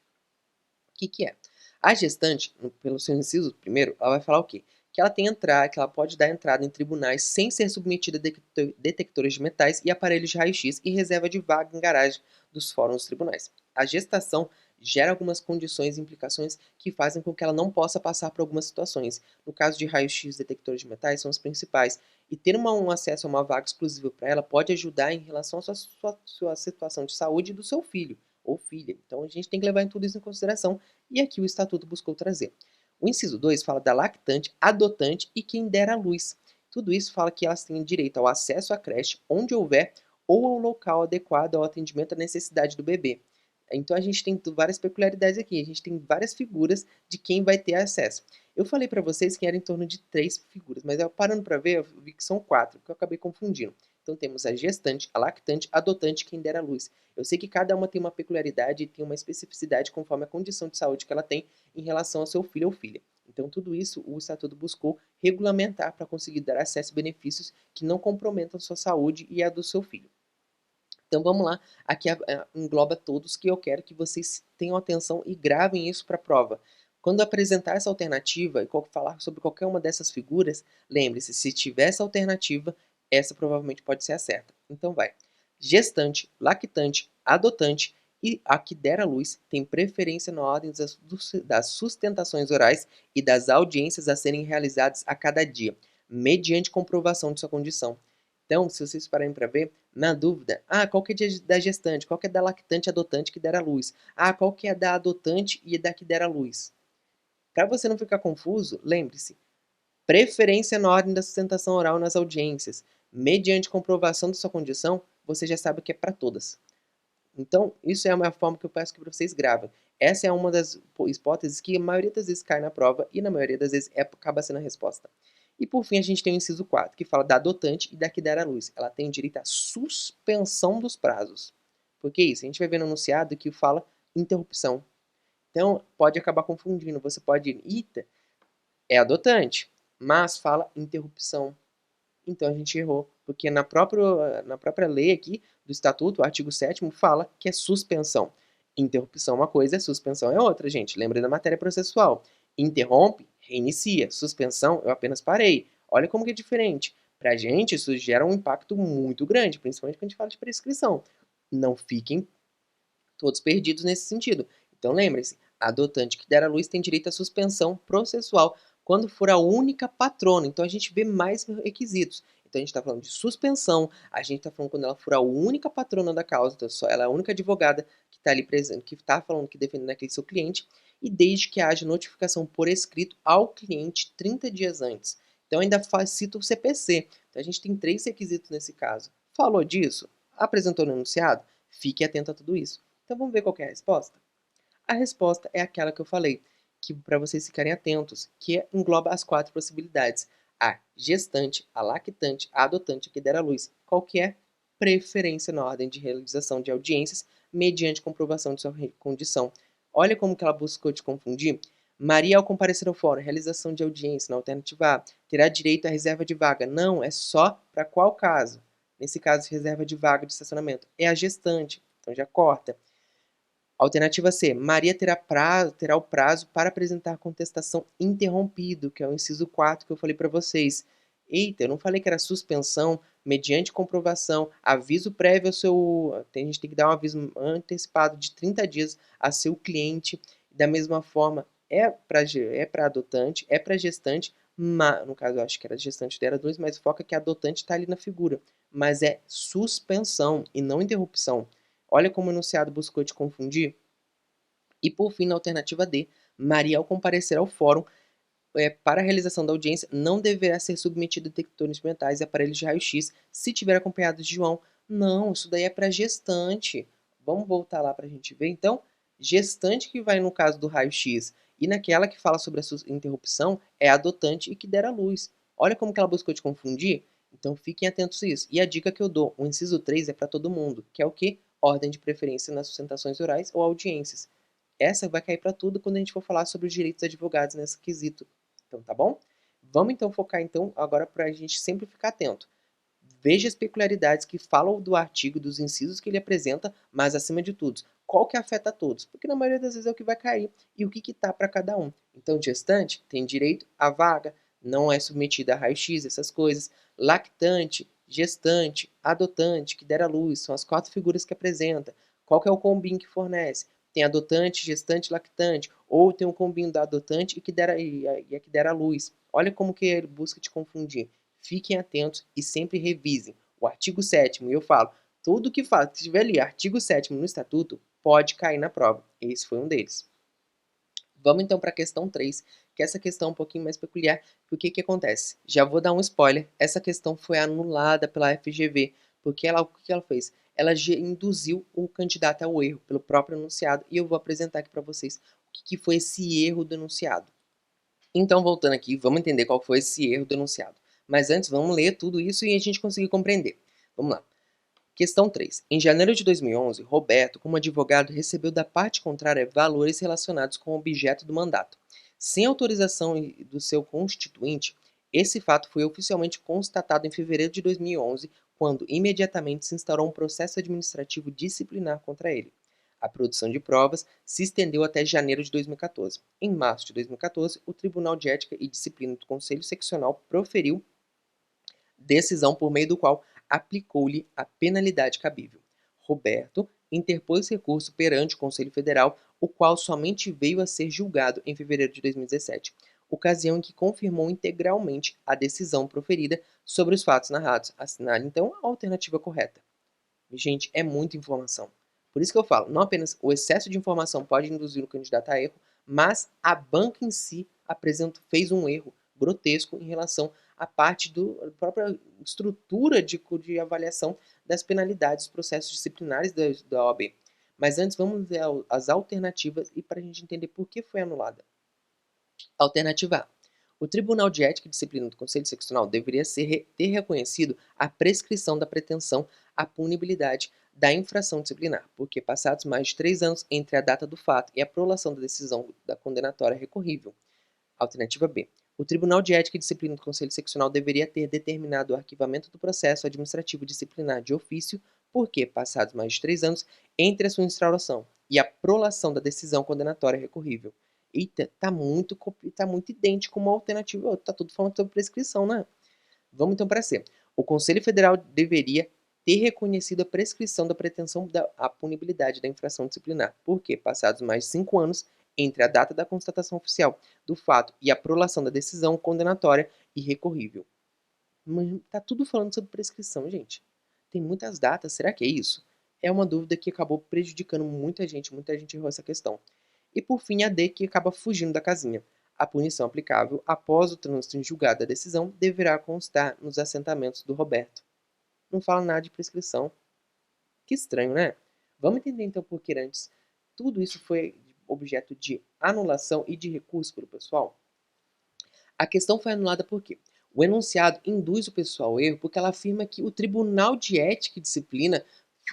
O que é? A gestante, pelo seu inciso primeiro, ela vai falar o quê? Que ela tem entrada, que ela pode dar entrada em tribunais sem ser submetida a detectores de metais e aparelhos de raio-x e reserva de vaga em garagem dos fóruns dos tribunais. A gestação gera algumas condições e implicações que fazem com que ela não possa passar por algumas situações. No caso de raio-x, detectores de metais são os principais. E ter um acesso a uma vaga exclusiva para ela pode ajudar em relação à sua situação de saúde e do seu filho ou filha. Então a gente tem que levar tudo isso em consideração e aqui o Estatuto buscou trazer. O inciso 2 fala da lactante, adotante e quem der à luz. Tudo isso fala que elas têm direito ao acesso à creche onde houver ou ao local adequado ao atendimento à necessidade do bebê. Então a gente tem várias peculiaridades aqui, a gente tem várias figuras de quem vai ter acesso. Eu falei para vocês que era em torno de 3 figuras, mas eu parando para ver, eu vi que são 4, que eu acabei confundindo. Então temos a gestante, a lactante, a adotante e quem der à luz. Eu sei que cada uma tem uma peculiaridade e tem uma especificidade conforme a condição de saúde que ela tem em relação ao seu filho ou filha. Então tudo isso o Estatuto buscou regulamentar para conseguir dar acesso a benefícios que não comprometam sua saúde e a do seu filho. Então vamos lá, aqui engloba todos que eu quero que vocês tenham atenção e gravem isso para a prova. Quando apresentar essa alternativa e falar sobre qualquer uma dessas figuras, lembre-se, se tiver essa alternativa, essa provavelmente pode ser a certa. Então vai. Gestante, lactante, adotante e a que der à luz tem preferência na ordem das sustentações orais e das audiências a serem realizadas a cada dia, mediante comprovação de sua condição. Então, se vocês pararem para ver, na dúvida, qual que é da gestante, qual que é da lactante adotante que der à luz? Qual que é da adotante e da que der à luz? Para você não ficar confuso, lembre-se, preferência na ordem da sustentação oral nas audiências, mediante comprovação de sua condição, você já sabe que é para todas. Então, isso é uma forma que eu peço que vocês gravem. Essa é uma das hipóteses que a maioria das vezes cai na prova e na maioria das vezes acaba sendo a resposta. E por fim, a gente tem o inciso 4, que fala da adotante e da que der à luz. Ela tem direito à suspensão dos prazos. Por que isso? A gente vai ver no enunciado que fala interrupção. Então, pode acabar confundindo. Você pode ir, é adotante, mas fala interrupção. Então a gente errou, porque na própria lei aqui do Estatuto, o artigo 7º fala que é suspensão. Interrupção é uma coisa, suspensão é outra, gente. Lembra da matéria processual. Interrompe, reinicia. Suspensão, eu apenas parei. Olha como que é diferente. Pra gente, isso gera um impacto muito grande, principalmente quando a gente fala de prescrição. Não fiquem todos perdidos nesse sentido. Então lembre-se, a adotante que der à luz tem direito à suspensão processual quando for a única patrona. Então a gente vê mais requisitos. Então a gente está falando de suspensão, a gente está falando quando ela for a única patrona da causa, então ela é a única advogada que está ali presente, que está falando que defendendo aquele seu cliente, e desde que haja notificação por escrito ao cliente 30 dias antes. Então ainda cita o CPC. Então a gente tem 3 requisitos nesse caso. Falou disso? Apresentou no enunciado? Fique atento a tudo isso. Então vamos ver qual é a resposta? A resposta é aquela que eu falei, que para vocês ficarem atentos, que engloba as 4 possibilidades. A gestante, a lactante, a adotante que der à luz. Qual que é? Preferência na ordem de realização de audiências mediante comprovação de sua condição. Olha como que ela buscou te confundir. Maria, ao comparecer ao fórum, realização de audiência na alternativa A, terá direito à reserva de vaga. Não, é só para qual caso? Nesse caso, reserva de vaga de estacionamento. É a gestante, então já corta. Alternativa C. Maria terá o prazo para apresentar contestação interrompido, que é o inciso 4 que eu falei para vocês. Eita, eu não falei que era suspensão, mediante comprovação, aviso prévio ao seu... A gente tem que dar um aviso antecipado de 30 dias a seu cliente. Da mesma forma, é para adotante, é para gestante, no caso eu acho que era gestante dela 2, mas foca que a adotante está ali na figura. Mas é suspensão e não interrupção. Olha como o enunciado buscou te confundir. E por fim, na alternativa D, Maria, ao comparecer ao fórum para a realização da audiência, não deverá ser submetido a detectores mentais e aparelhos de raio-x se tiver acompanhado de João. Não, isso daí é para gestante. Vamos voltar lá para a gente ver. Então, gestante que vai no caso do raio-x e naquela que fala sobre a sua interrupção é adotante e que der à luz. Olha como que ela buscou te confundir. Então, fiquem atentos a isso. E a dica que eu dou, o inciso 3 é para todo mundo, que é o quê? Ordem de preferência nas sustentações orais ou audiências. Essa vai cair para tudo quando a gente for falar sobre os direitos dos advogados nesse quesito. Então, tá bom? Vamos então focar então agora para a gente sempre ficar atento. Veja as peculiaridades que falam do artigo, dos incisos que ele apresenta, mas acima de tudo, qual que afeta a todos? Porque na maioria das vezes é o que vai cair e o que está para cada um. Então, gestante tem direito à vaga, não é submetida a raio-x, essas coisas. Lactante, gestante, adotante, que der à luz, são as 4 figuras que apresenta. Qual que é o combinho que fornece? Tem adotante, gestante, lactante, ou tem um combinho da adotante e a que der à luz. Olha como que ele busca te confundir. Fiquem atentos e sempre revisem. O artigo 7º, e eu falo, tudo que fala, se tiver ali artigo 7º no estatuto, pode cair na prova. Esse foi um deles. Vamos então para a questão 3, que essa questão é um pouquinho mais peculiar, porque o que acontece? Já vou dar um spoiler, essa questão foi anulada pela FGV, porque o que ela fez? Ela induziu o candidato ao erro pelo próprio enunciado, e eu vou apresentar aqui para vocês o que foi esse erro do enunciado. Então, voltando aqui, vamos entender qual foi esse erro do enunciado. Mas antes, vamos ler tudo isso e a gente conseguir compreender. Vamos lá. Questão 3. Em janeiro de 2011, Roberto, como advogado, recebeu da parte contrária valores relacionados com o objeto do mandato. Sem autorização do seu constituinte, esse fato foi oficialmente constatado em fevereiro de 2011, quando imediatamente se instaurou um processo administrativo disciplinar contra ele. A produção de provas se estendeu até janeiro de 2014. Em março de 2014, o Tribunal de Ética e Disciplina do Conselho Seccional proferiu decisão por meio do qual aplicou-lhe a penalidade cabível. Roberto interpôs recurso perante o Conselho Federal, o qual somente veio a ser julgado em fevereiro de 2017, ocasião em que confirmou integralmente a decisão proferida sobre os fatos narrados. Assinale, então, a alternativa correta. Gente, é muita informação. Por isso que eu falo, não apenas o excesso de informação pode induzir o candidato a erro, mas a banca em si fez um erro grotesco em relação à parte da própria estrutura de avaliação das penalidades dos processos disciplinares da OAB. Mas antes, vamos ver as alternativas e para a gente entender por que foi anulada. Alternativa A. O Tribunal de Ética e Disciplina do Conselho Seccional deveria ter reconhecido a prescrição da pretensão à punibilidade da infração disciplinar, porque passados mais de 3 anos entre a data do fato e a prolação da decisão da condenatória recorrível. Alternativa B. O Tribunal de Ética e Disciplina do Conselho Seccional deveria ter determinado o arquivamento do processo administrativo disciplinar de ofício, porque, passados mais de 3 anos entre a sua instauração e a prolação da decisão condenatória recorrível. Eita, tá muito idêntico uma alternativa e outra. Tá tudo falando sobre prescrição, né? Vamos então para C. O Conselho Federal deveria ter reconhecido a prescrição da pretensão à punibilidade da infração disciplinar, porque, passados mais de 5 anos entre a data da constatação oficial do fato e a prolação da decisão condenatória e recorrível. Mas tá tudo falando sobre prescrição, gente. Tem muitas datas, será que é isso? É uma dúvida que acabou prejudicando muita gente errou essa questão. E por fim, a D, que acaba fugindo da casinha. A punição aplicável após o trânsito em julgado da decisão deverá constar nos assentamentos do Roberto. Não fala nada de prescrição. Que estranho, né? Vamos entender então por que antes tudo isso foi objeto de anulação e de recurso pelo pessoal? A questão foi anulada por quê? O enunciado induz o pessoal ao erro porque ela afirma que o Tribunal de Ética e Disciplina,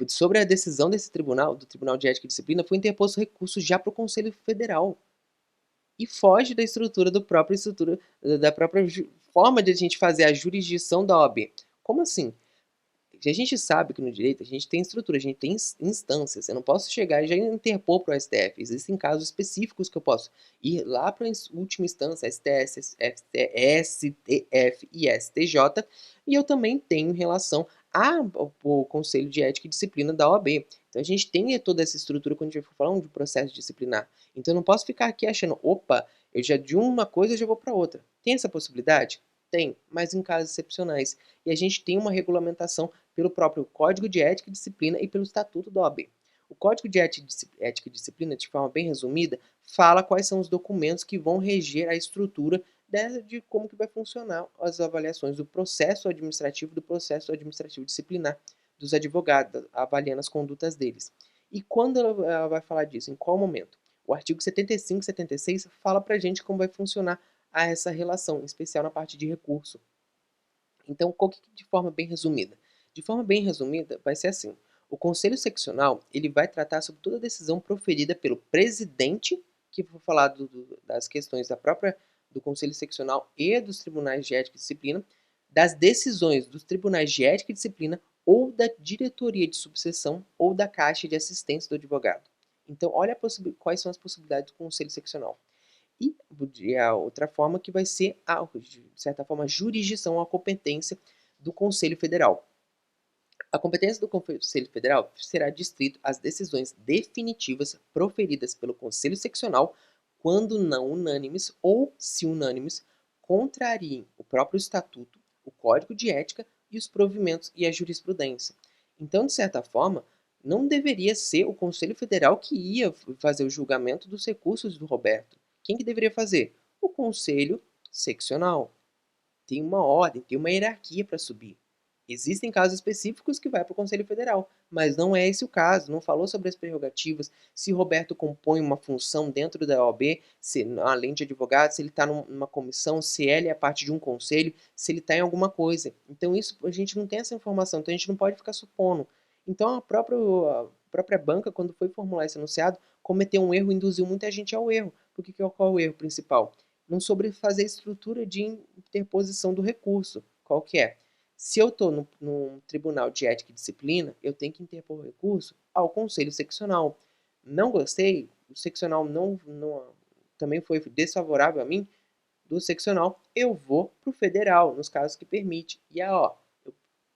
sobre a decisão desse tribunal, do Tribunal de Ética e Disciplina, foi interposto recurso já para o Conselho Federal. E foge da própria forma de a gente fazer a jurisdição da OAB. Como assim? A gente sabe que no direito a gente tem estrutura, a gente tem instâncias. Eu não posso chegar e já interpor para o STF. Existem casos específicos que eu posso ir lá para a última instância, STF e STJ, e eu também tenho em relação ao Conselho de Ética e Disciplina da OAB. Então a gente tem toda essa estrutura quando a gente for falando de processo disciplinar. Então eu não posso ficar aqui achando, opa, eu já de uma coisa eu já vou para outra. Tem essa possibilidade? Tem, mas em casos excepcionais. E a gente tem uma regulamentação pelo próprio Código de Ética e Disciplina e pelo Estatuto da OAB. O Código de Ética e Disciplina, de forma bem resumida, fala quais são os documentos que vão reger a estrutura de como que vai funcionar as avaliações do processo administrativo disciplinar dos advogados, avaliando as condutas deles. E quando ela vai falar disso? Em qual momento? O artigo 75 e 76 fala pra gente como vai funcionar essa relação, em especial na parte de recurso. Então, de forma bem resumida? De forma bem resumida, vai ser assim. O Conselho Seccional ele vai tratar sobre toda decisão proferida pelo presidente, que for falar das questões do Conselho Seccional e dos Tribunais de Ética e Disciplina, das decisões dos tribunais de ética e disciplina ou da diretoria de subseção ou da caixa de assistência do advogado. Então, olha quais são as possibilidades do conselho seccional. E a outra forma que vai ser, de certa forma, a jurisdição, a competência do Conselho Federal. A competência do Conselho Federal será distrito às decisões definitivas proferidas pelo Conselho Seccional quando não unânimes ou, se unânimes, contrariem o próprio Estatuto, o Código de Ética e os provimentos e a jurisprudência. Então, de certa forma, não deveria ser o Conselho Federal que ia fazer o julgamento dos recursos do Roberto. Quem que deveria fazer? O Conselho Seccional. Tem uma ordem, tem uma hierarquia para subir. Existem casos específicos que vai para o Conselho Federal, mas não é esse o caso, não falou sobre as prerrogativas, se Roberto compõe uma função dentro da OAB, se, além de advogado, se ele está numa comissão, se ele é parte de um conselho, se ele está em alguma coisa. Então isso a gente não tem essa informação, então a gente não pode ficar supondo. Então a própria banca, quando foi formular esse enunciado, cometeu um erro, induziu muita gente ao erro. Porque qual é o erro principal? Não sobrefazer a estrutura de interposição do recurso. Qual que é? Se eu estou no tribunal de ética e disciplina, eu tenho que interpor recurso ao conselho seccional. Não gostei, o seccional também foi desfavorável a mim, do seccional, eu vou para o federal, nos casos que permite. E eu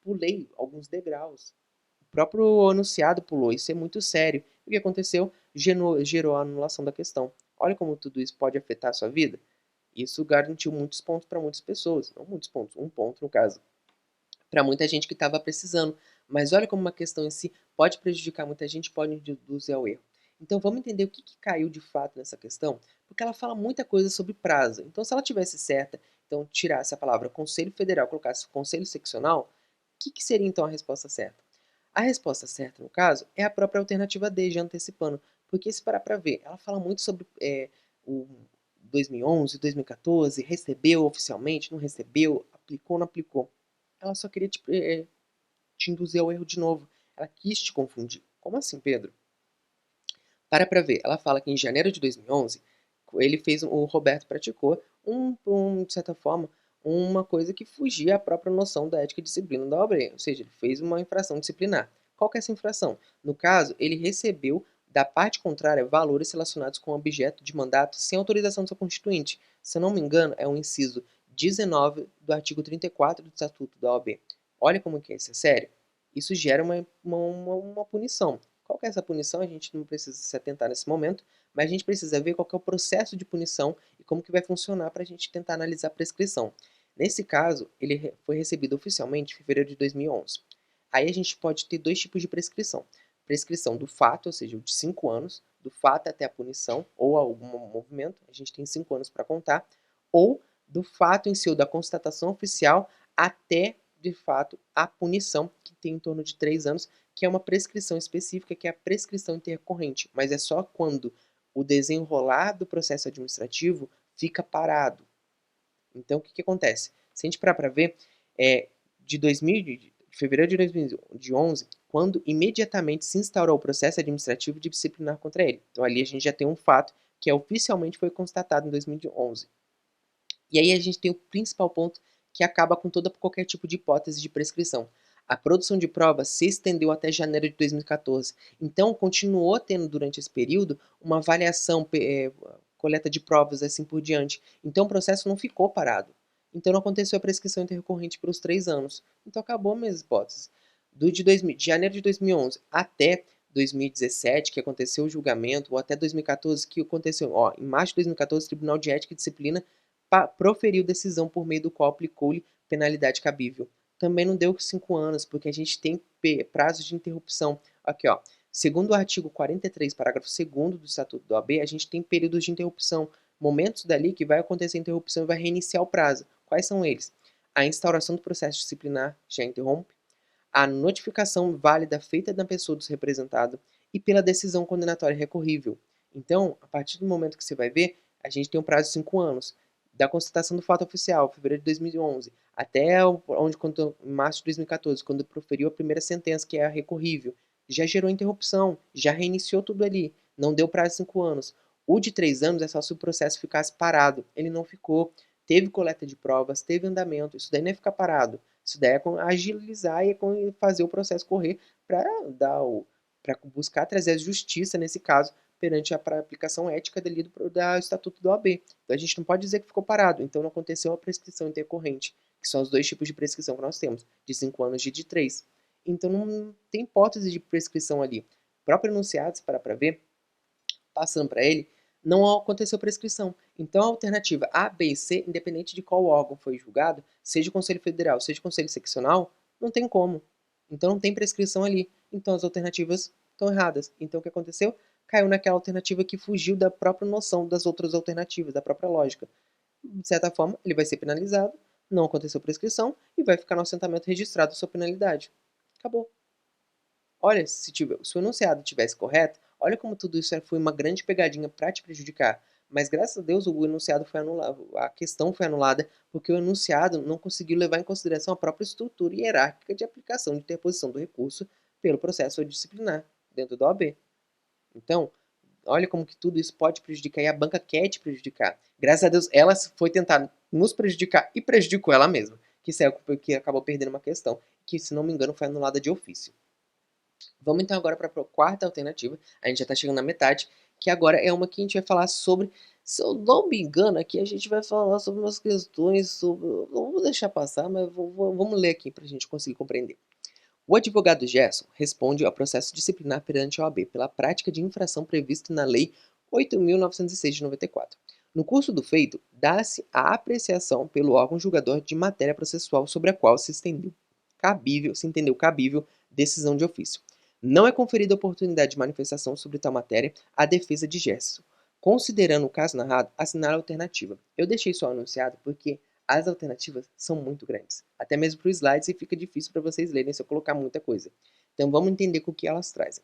pulei alguns degraus. O próprio anunciado pulou, isso é muito sério. O que aconteceu? Gerou a anulação da questão. Olha como tudo isso pode afetar a sua vida. Isso garantiu muitos pontos para muitas pessoas. Não muitos pontos, um ponto no caso. Para muita gente que estava precisando. Mas olha como uma questão em si pode prejudicar muita gente, pode induzir ao erro. Então vamos entender o que caiu de fato nessa questão, porque ela fala muita coisa sobre prazo. Então se ela tivesse certa, então tirasse a palavra Conselho Federal, colocasse Conselho Seccional, que seria então a resposta certa? A resposta certa, no caso, é a própria alternativa D, já antecipando, porque se parar para ver, ela fala muito sobre o 2011, 2014, recebeu oficialmente, não recebeu, aplicou, não aplicou. Ela só queria te induzir ao erro de novo. Ela quis te confundir. Como assim, Pedro? Para ver. Ela fala que em janeiro de 2011, o Roberto praticou, de certa forma, uma coisa que fugia à própria noção da ética e disciplina da OAB. Ou seja, ele fez uma infração disciplinar. Qual que é essa infração? No caso, ele recebeu da parte contrária valores relacionados com o objeto de mandato sem autorização do seu constituinte. Se eu não me engano, é o inciso 19 do artigo 34 do Estatuto da OAB. Olha como que é isso, é sério. Isso gera uma punição. Qual que é essa punição? A gente não precisa se atentar nesse momento, mas a gente precisa ver qual que é o processo de punição e como que vai funcionar para a gente tentar analisar a prescrição. Nesse caso, ele foi recebido oficialmente em fevereiro de 2011. Aí a gente pode ter dois tipos de prescrição. Prescrição do fato, ou seja, de 5 anos, do fato até a punição, ou algum movimento, a gente tem 5 anos para contar, ou do fato em si, ou da constatação oficial, até, de fato, a punição, que tem em torno de 3 anos, que é uma prescrição específica, que é a prescrição intercorrente, mas é só quando o desenrolar do processo administrativo fica parado. Então, o que acontece? Se a gente parar para ver, de fevereiro de 2011, quando imediatamente se instaurou o processo administrativo de disciplinar contra ele. Então, ali a gente já tem um fato que oficialmente foi constatado em 2011. E aí a gente tem o principal ponto que acaba com qualquer tipo de hipótese de prescrição. A produção de provas se estendeu até janeiro de 2014. Então, continuou tendo durante esse período uma avaliação, coleta de provas assim por diante. Então, o processo não ficou parado. Então, não aconteceu a prescrição intercorrente por os 3 anos. Então, acabou a minhas hipóteses. De janeiro de 2011 até 2017, que aconteceu o julgamento, ou até 2014, que aconteceu, em março de 2014, o Tribunal de Ética e Disciplina proferiu decisão por meio do qual aplicou-lhe penalidade cabível. Também não deu 5 anos, porque a gente tem prazo de interrupção. Aqui, segundo o artigo 43, parágrafo 2º do Estatuto da OAB, a gente tem períodos de interrupção, momentos dali que vai acontecer a interrupção e vai reiniciar o prazo. Quais são eles? A instauração do processo disciplinar já interrompe, a notificação válida feita da pessoa dos representados e pela decisão condenatória recorrível. Então, a partir do momento que você vai ver, a gente tem um prazo de 5 anos da constatação do fato oficial, fevereiro de 2011, até em março de 2014, quando proferiu a primeira sentença, que é a recorrível, já gerou interrupção, já reiniciou tudo ali, não deu prazo de 5 anos. O de 3 anos é só se o processo ficasse parado, ele não ficou, teve coleta de provas, teve andamento, isso daí não é ficar parado, isso daí é agilizar e fazer o processo correr para buscar trazer a justiça, nesse caso, perante a aplicação ética dali do Estatuto da OAB. Então a gente não pode dizer que ficou parado, então não aconteceu a prescrição intercorrente, que são os dois tipos de prescrição que nós temos, de 5 anos e de 3. Então não tem hipótese de prescrição ali. O próprio enunciado, se parar para ver, passando para ele, não aconteceu prescrição. Então a alternativa A, B e C, independente de qual órgão foi julgado, seja o Conselho Federal, seja o Conselho Seccional, não tem como. Então não tem prescrição ali. Então as alternativas estão erradas. Então o que aconteceu? Caiu naquela alternativa que fugiu da própria noção das outras alternativas, da própria lógica. De certa forma, ele vai ser penalizado, não aconteceu prescrição e vai ficar no assentamento registrado a sua penalidade. Acabou. Olha, se o enunciado tivesse correto, olha como tudo isso foi uma grande pegadinha para te prejudicar. Mas graças a Deus o enunciado foi anulado, a questão foi anulada porque o enunciado não conseguiu levar em consideração a própria estrutura hierárquica de aplicação de interposição do recurso pelo processo disciplinar dentro da OAB. Então, olha como que tudo isso pode prejudicar e a banca quer te prejudicar. Graças a Deus ela foi tentar nos prejudicar e prejudicou ela mesma, que acabou perdendo uma questão, que se não me engano foi anulada de ofício. Vamos então agora para a quarta alternativa, a gente já está chegando na metade, que agora é uma que a gente vai falar sobre, se eu não me engano, aqui a gente vai falar sobre umas questões, não vou deixar passar, mas vamos ler aqui para a gente conseguir compreender. O advogado Gerson responde ao processo disciplinar perante a OAB pela prática de infração prevista na Lei 8.906 de 94. No curso do feito, dá-se a apreciação pelo órgão julgador de matéria processual sobre a qual se entendeu cabível decisão de ofício. Não é conferida oportunidade de manifestação sobre tal matéria à defesa de Gerson. Considerando o caso narrado, assinale a alternativa. Eu deixei só anunciado porque as alternativas são muito grandes, até mesmo para os slides, e fica difícil para vocês lerem se eu colocar muita coisa. Então vamos entender com o que elas trazem.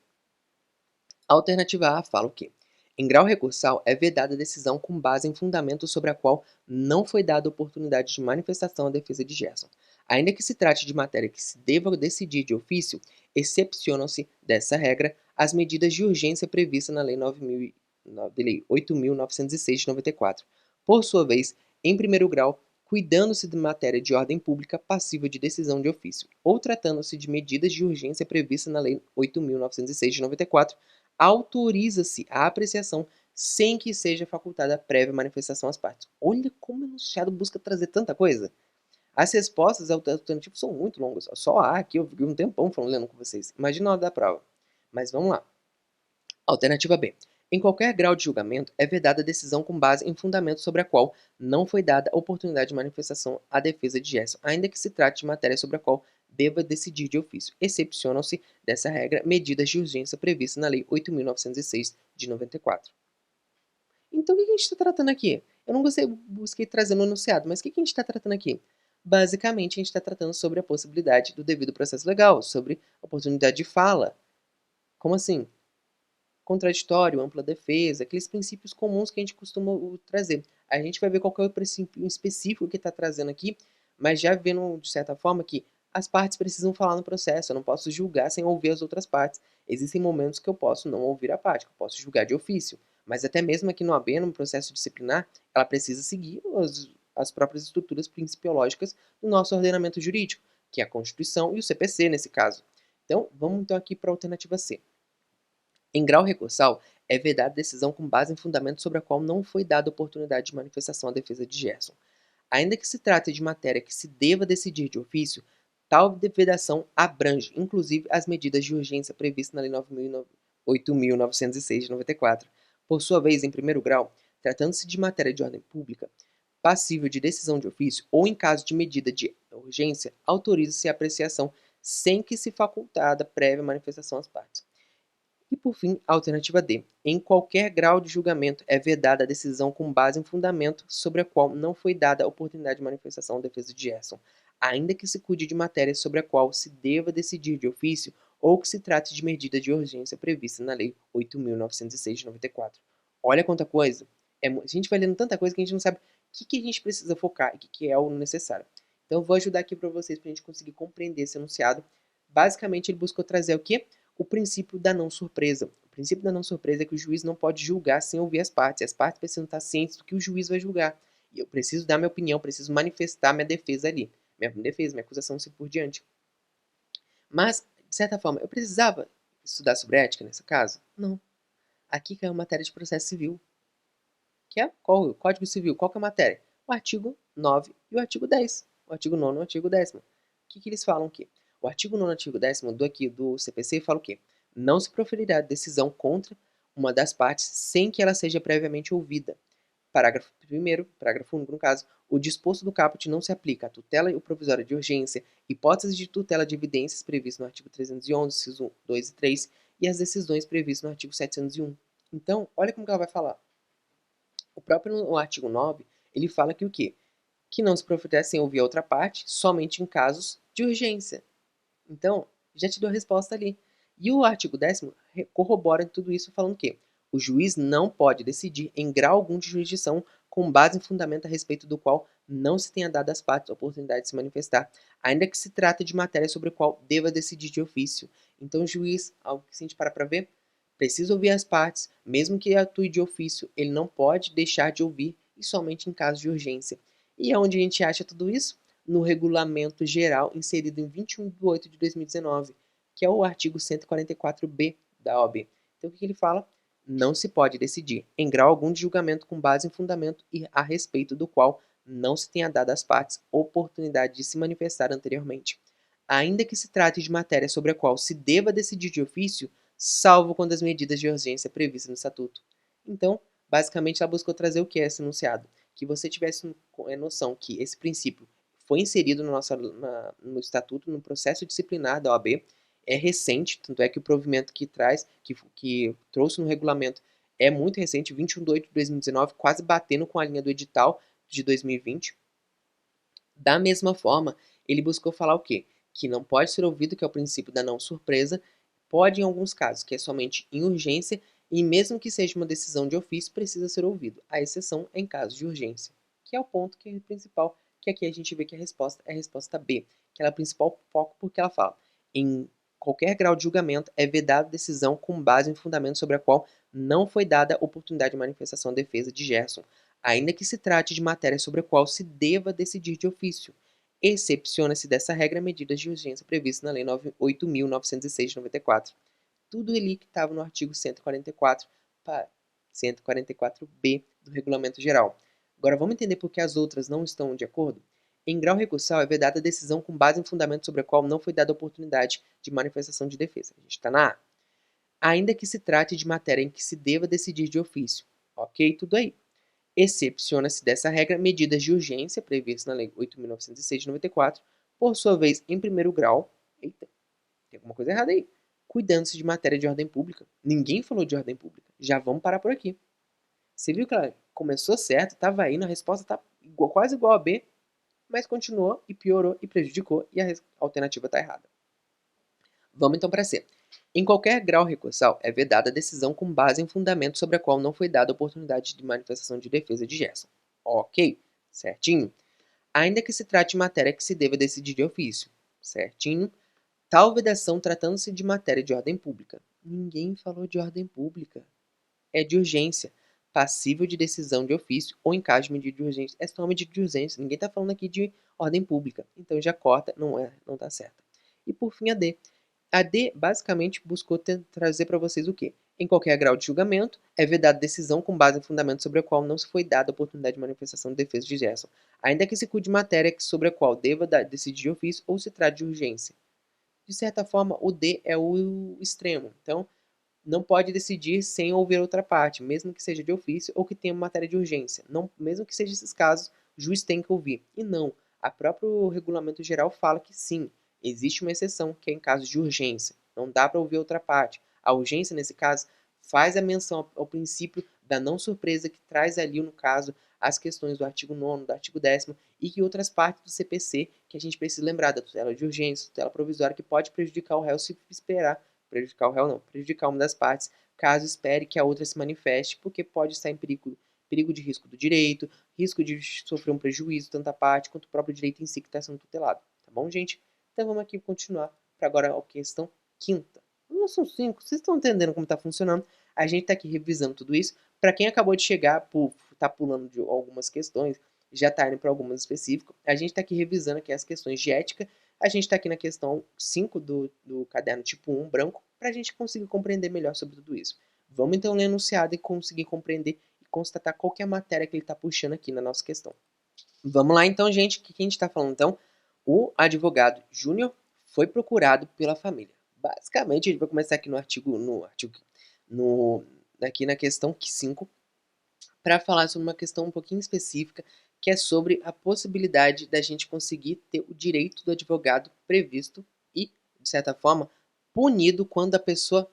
A alternativa A fala o quê? Em grau recursal, é vedada a decisão com base em fundamento sobre a qual não foi dada oportunidade de manifestação à defesa de Gerson. Ainda que se trate de matéria que se deva decidir de ofício, excepcionam-se dessa regra as medidas de urgência previstas na Lei 8.906 de 94. Por sua vez, em primeiro grau, cuidando-se de matéria de ordem pública passível de decisão de ofício, ou tratando-se de medidas de urgência previstas na Lei 8.906 de 94, autoriza-se a apreciação sem que seja facultada prévia manifestação às partes. Olha como o enunciado busca trazer tanta coisa. As respostas alternativas são muito longas. Só A aqui eu fiquei um tempão lendo com vocês. Imagina a hora da prova. Mas vamos lá. Alternativa B. Em qualquer grau de julgamento, é vedada a decisão com base em fundamento sobre a qual não foi dada oportunidade de manifestação à defesa de Gerson, ainda que se trate de matéria sobre a qual deva decidir de ofício. Excepcionam-se dessa regra medidas de urgência previstas na Lei 8.906 de 94. Então, o que a gente está tratando aqui? Eu não busquei trazer no enunciado, mas o que a gente está tratando aqui? Basicamente, a gente está tratando sobre a possibilidade do devido processo legal, sobre oportunidade de fala. Como assim? Contraditório, ampla defesa, aqueles princípios comuns que a gente costuma trazer. A gente vai ver qual é o princípio específico que está trazendo aqui, mas já vendo de certa forma que as partes precisam falar no processo, eu não posso julgar sem ouvir as outras partes. Existem momentos que eu posso não ouvir a parte, que eu posso julgar de ofício, mas até mesmo aqui no AB, no processo disciplinar, ela precisa seguir as próprias estruturas principiológicas do nosso ordenamento jurídico, que é a Constituição e o CPC nesse caso. Então, vamos então aqui para a alternativa C. Em grau recursal, é vedada decisão com base em fundamento sobre a qual não foi dada oportunidade de manifestação à defesa de Gerson. Ainda que se trate de matéria que se deva decidir de ofício, tal vedação abrange, inclusive, as medidas de urgência previstas na Lei 8.906 de 94. Por sua vez, em primeiro grau, tratando-se de matéria de ordem pública, passível de decisão de ofício ou em caso de medida de urgência, autoriza-se a apreciação sem que se facultada prévia manifestação às partes. E por fim, a alternativa D. Em qualquer grau de julgamento é vedada a decisão com base em fundamento sobre a qual não foi dada a oportunidade de manifestação à defesa de Gerson, ainda que se cuide de matéria sobre a qual se deva decidir de ofício ou que se trate de medida de urgência prevista na Lei 8.906 de 94. Olha quanta coisa! A gente vai lendo tanta coisa que a gente não sabe o que a gente precisa focar e o que é o necessário. Então eu vou ajudar aqui para vocês para a gente conseguir compreender esse enunciado. Basicamente ele buscou trazer o quê? O princípio da não surpresa. O princípio da não surpresa é que o juiz não pode julgar sem ouvir as partes. As partes precisam estar cientes do que o juiz vai julgar. E eu preciso dar minha opinião, preciso manifestar minha defesa ali. Minha defesa, minha acusação, assim por diante. Mas, de certa forma, eu precisava estudar sobre ética nesse caso? Não. Aqui caiu matéria de processo civil. Que é qual? O Código Civil. Qual que é a matéria? O artigo 9 e o artigo 10. O artigo 9 e o artigo 10º. O que eles falam aqui? O artigo 9 e o artigo 10º do CPC fala o quê? Não se proferirá decisão contra uma das partes sem que ela seja previamente ouvida. Parágrafo 1º, parágrafo único no caso, o disposto do caput não se aplica à tutela e o provisório de urgência, hipóteses de tutela de evidências previstas no artigo 311, incisos 1, 2 e 3, e as decisões previstas no artigo 701. Então, olha como que ela vai falar. O próprio artigo 9, ele fala que o quê? Que não se proferirá sem ouvir a outra parte, somente em casos de urgência. Então, já te dou a resposta ali. E o artigo 10º corrobora tudo isso falando que o juiz não pode decidir em grau algum de jurisdição com base em fundamento a respeito do qual não se tenha dado às partes a oportunidade de se manifestar, ainda que se trate de matéria sobre a qual deva decidir de ofício. Então, o juiz, algo que se a gente parar para ver, precisa ouvir as partes, mesmo que atue de ofício, ele não pode deixar de ouvir, e somente em caso de urgência. E onde a gente acha tudo isso? No regulamento geral inserido em 21 de 8 de 2019, que é o artigo 144b da OAB. Então, o que ele fala? Não se pode decidir, em grau algum de julgamento com base em fundamento e a respeito do qual não se tenha dado às partes oportunidade de se manifestar anteriormente, ainda que se trate de matéria sobre a qual se deva decidir de ofício, salvo quando as medidas de urgência previstas no Estatuto. Então, basicamente, ela buscou trazer o que é esse enunciado? Que você tivesse noção que esse princípio foi inserido no Estatuto, no processo disciplinar da OAB, é recente, tanto é que o provimento que trouxe no regulamento é muito recente, 21 de 8 de 2019, quase batendo com a linha do edital de 2020. Da mesma forma, ele buscou falar o quê? Que não pode ser ouvido, que é o princípio da não surpresa, pode em alguns casos, que é somente em urgência, e mesmo que seja uma decisão de ofício, precisa ser ouvido. A exceção é em caso de urgência, que é o ponto que é principal, que aqui a gente vê que a resposta é a resposta B, que ela é o principal foco porque ela fala, em qualquer grau de julgamento é vedada decisão com base em fundamento sobre a qual não foi dada oportunidade de manifestação ou defesa de Gerson, ainda que se trate de matéria sobre a qual se deva decidir de ofício. Excepciona-se dessa regra medidas de urgência previstas na Lei 8.906 de 94. Tudo ali que estava no artigo 144 para 144b do Regulamento Geral. Agora vamos entender por que as outras não estão de acordo? Em grau recursal é vedada a decisão com base em fundamento sobre a qual não foi dada oportunidade de manifestação de defesa. A gente está na A. Ainda que se trate de matéria em que se deva decidir de ofício. Ok, tudo aí. Excepciona-se dessa regra medidas de urgência previstas na Lei 8.906 de 94, por sua vez, em primeiro grau. Eita, tem alguma coisa errada aí. Cuidando-se de matéria de ordem pública. Ninguém falou de ordem pública. Já vamos parar por aqui. Você viu que ela começou certo, estava indo, a resposta está quase igual a B, mas continuou e piorou e prejudicou, e a alternativa está errada. Vamos então para C. Em qualquer grau recursal, é vedada a decisão com base em fundamento sobre a qual não foi dada oportunidade de manifestação de defesa de Gerson. Ok, certinho. Ainda que se trate de matéria que se deva decidir de ofício. Certinho. Tal vedação tratando-se de matéria de ordem pública. Ninguém falou de ordem pública. É de urgência, passível de decisão de ofício ou em caso de medida de urgência. É só uma medida de urgência. Ninguém está falando aqui de ordem pública. Então já corta, não está certa. E por fim a D. A D basicamente buscou trazer para vocês o quê? Em qualquer grau de julgamento, é vedada decisão com base em fundamento sobre a qual não se foi dada a oportunidade de manifestação de defesa de Gerson, ainda que se cuide de matéria sobre a qual deva decidir de ofício ou se trate de urgência. De certa forma, o D é o extremo. Então, não pode decidir sem ouvir outra parte, mesmo que seja de ofício ou que tenha matéria de urgência. Não, mesmo que seja esses casos, o juiz tem que ouvir. E não, a próprio regulamento geral fala que sim, existe uma exceção, que é em casos de urgência. Não dá para ouvir outra parte. A urgência, nesse caso, faz a menção ao princípio da não surpresa que traz ali, no caso, as questões do artigo 9º, do artigo 10º e que outras partes do CPC que a gente precisa lembrar, da tutela de urgência, tutela provisória, que pode prejudicar o réu se esperar prejudicar o réu não, prejudicar uma das partes, caso espere que a outra se manifeste, porque pode estar em perigo de risco do direito, risco de sofrer um prejuízo, tanto a parte quanto o próprio direito em si que está sendo tutelado. Tá bom, gente? Então vamos aqui continuar para agora a questão quinta. Não são 5, vocês estão entendendo como está funcionando. A gente está aqui revisando tudo isso. Para quem acabou de chegar, tá pulando de algumas questões, já está indo para algumas específicas. A gente está aqui revisando aqui as questões de ética. A gente está aqui na questão 5 do caderno tipo 1, branco, para a gente conseguir compreender melhor sobre tudo isso. Vamos então ler o enunciado e conseguir compreender e constatar qual que é a matéria que ele está puxando aqui na nossa questão. Vamos lá então, gente. O que a gente está falando então? O advogado Júnior foi procurado pela família. Basicamente, a gente vai começar aqui aqui na questão 5, para falar sobre uma questão um pouquinho específica, que é sobre a possibilidade da gente conseguir ter o direito do advogado previsto e, de certa forma, punido quando a pessoa,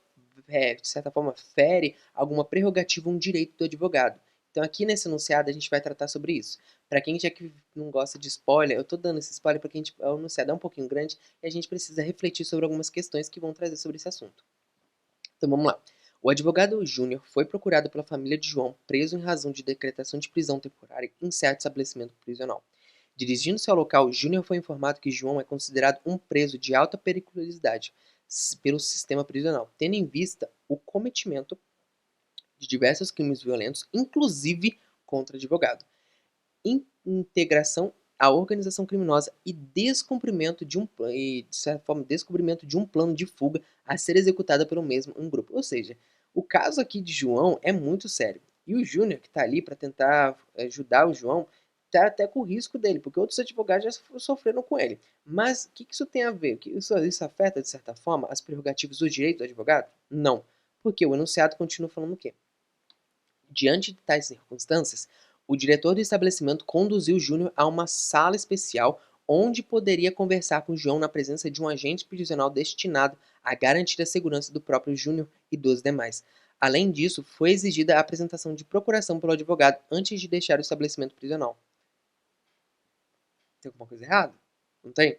de certa forma, fere alguma prerrogativa, um direito do advogado. Então, aqui nesse enunciado, a gente vai tratar sobre isso. Para quem já que não gosta de spoiler, eu estou dando esse spoiler porque o enunciado é um pouquinho grande e a gente precisa refletir sobre algumas questões que vão trazer sobre esse assunto. Então, vamos lá. O advogado Júnior foi procurado pela família de João, preso em razão de decretação de prisão temporária em certo estabelecimento prisional. Dirigindo-se ao local, Júnior foi informado que João é considerado um preso de alta periculosidade pelo sistema prisional, tendo em vista o cometimento de diversos crimes violentos, inclusive contra advogado, integração à organização criminosa e descumprimento de descobrimento de um plano de fuga a ser executada pelo mesmo um grupo. Ou seja, o caso aqui de João é muito sério. E o Júnior, que está ali para tentar ajudar o João, está até com o risco dele, porque outros advogados já sofreram com ele. Mas o que isso tem a ver? Isso afeta, de certa forma, as prerrogativas do direito do advogado? Não. Porque o enunciado continua falando o quê? Diante de tais circunstâncias, o diretor do estabelecimento conduziu Júnior a uma sala especial onde poderia conversar com João na presença de um agente prisional destinado a garantir a segurança do próprio Júnior e dos demais. Além disso, foi exigida a apresentação de procuração pelo advogado antes de deixar o estabelecimento prisional. Tem alguma coisa errada? Não tem?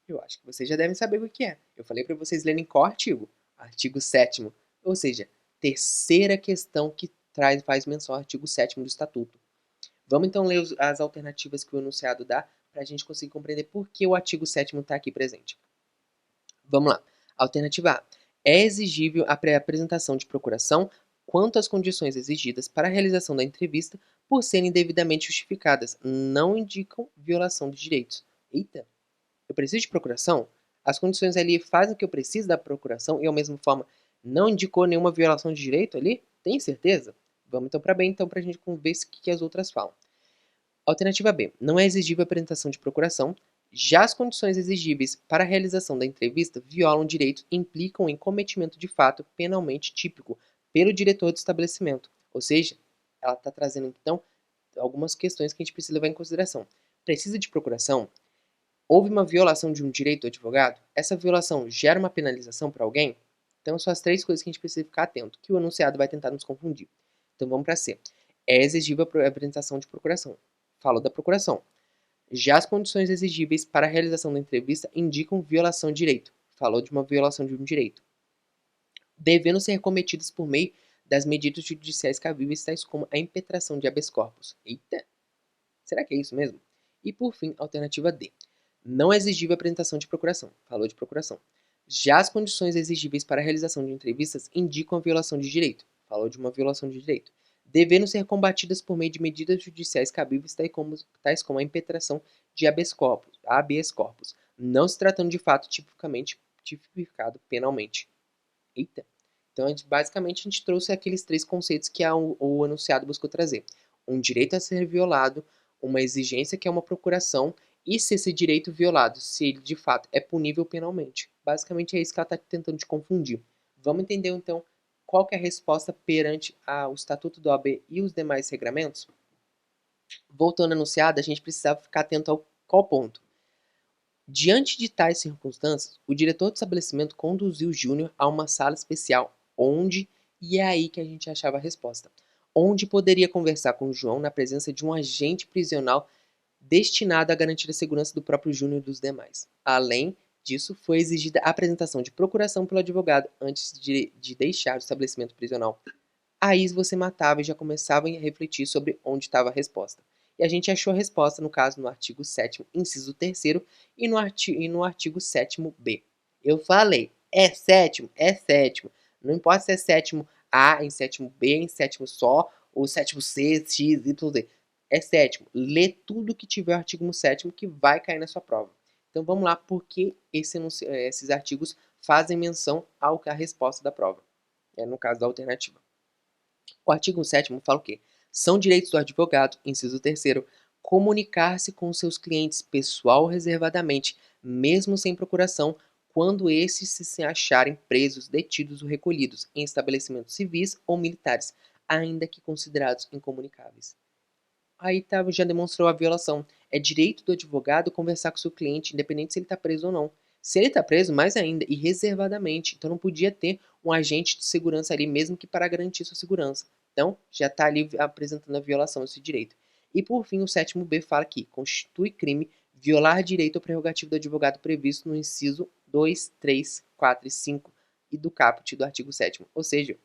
Eu acho que vocês já devem saber o que é. Eu falei para vocês lerem qual artigo? Artigo 7º, ou seja, terceira questão que faz menção ao artigo 7º do Estatuto. Vamos então ler as alternativas que o enunciado dá para a gente conseguir compreender por que o artigo 7º está aqui presente. Vamos lá. Alternativa A. É exigível a apresentação de procuração quanto às condições exigidas para a realização da entrevista por serem devidamente justificadas, não indicam violação de direitos. Eita! Eu preciso de procuração? As condições ali fazem que eu precise da procuração e, ao mesmo forma, não indicou nenhuma violação de direito ali? Tem certeza? Vamos então para B, então, para a gente ver o que as outras falam. Alternativa B. Não é exigível a apresentação de procuração. Já as condições exigíveis para a realização da entrevista violam direitos e implicam em cometimento de fato penalmente típico pelo diretor do estabelecimento. Ou seja, ela está trazendo, então, algumas questões que a gente precisa levar em consideração. Precisa de procuração? Houve uma violação de um direito do advogado? Essa violação gera uma penalização para alguém? Então, são as três coisas que a gente precisa ficar atento, que o enunciado vai tentar nos confundir. Então, vamos para C. É exigível a apresentação de procuração. Falo da procuração. Já as condições exigíveis para a realização da entrevista indicam violação de direito. Falou de uma violação de um direito. Devendo ser cometidas por meio das medidas judiciais cabíveis, tais como a impetração de habeas corpus. Eita! Será que é isso mesmo? E, por fim, alternativa D. Não é exigível a apresentação de procuração. Falou de procuração. Já as condições exigíveis para a realização de entrevistas indicam a violação de direito. Falou de uma violação de direito. Devendo ser combatidas por meio de medidas judiciais cabíveis, tais como a impetração de habeas corpus, não se tratando de fato tipicamente tipificado penalmente. Eita! Então, basicamente, a gente trouxe aqueles três conceitos que o enunciado buscou trazer. Um direito a ser violado, uma exigência que é uma procuração, e se esse direito violado, se ele de fato é punível penalmente. Basicamente é isso que ela está tentando te confundir. Vamos entender então qual que é a resposta perante o Estatuto da OAB e os demais regramentos? Voltando ao enunciado, a gente precisava ficar atento ao qual ponto. Diante de tais circunstâncias, o diretor do estabelecimento conduziu Júnior a uma sala especial, onde, e é aí que a gente achava a resposta, onde poderia conversar com João na presença de um agente prisional destinado a garantir a segurança do próprio Júnior e dos demais. Além disso, foi exigida a apresentação de procuração pelo advogado antes de deixar o estabelecimento prisional. Aí você matava e já começava a refletir sobre onde estava a resposta. E a gente achou a resposta, no caso, no artigo 7º, inciso 3º, e no artigo 7º-B. Eu falei, é sétimo, é sétimo. Não importa se é sétimo A, em sétimo B, em sétimo só, ou sétimo C, X, Y, Z. é sétimo. Lê tudo que tiver o artigo no sétimo que vai cair na sua prova. Então vamos lá, porque esses artigos fazem menção à resposta da prova, no caso da alternativa. O artigo 7º fala o quê? São direitos do advogado, inciso 3º, comunicar-se com seus clientes pessoal ou reservadamente, mesmo sem procuração, quando esses se acharem presos, detidos ou recolhidos em estabelecimentos civis ou militares, ainda que considerados incomunicáveis. Aí tá, já demonstrou a violação. É direito do advogado conversar com o seu cliente, independente se ele está preso ou não. Se ele está preso, mais ainda, e reservadamente. Então não podia ter um agente de segurança ali, mesmo que para garantir sua segurança. Então já está ali apresentando a violação desse direito. E por fim, o 7º B fala que constitui crime violar direito ou prerrogativo do advogado previsto no inciso 2, 3, 4 e 5 e do caput do artigo 7º. Ou seja,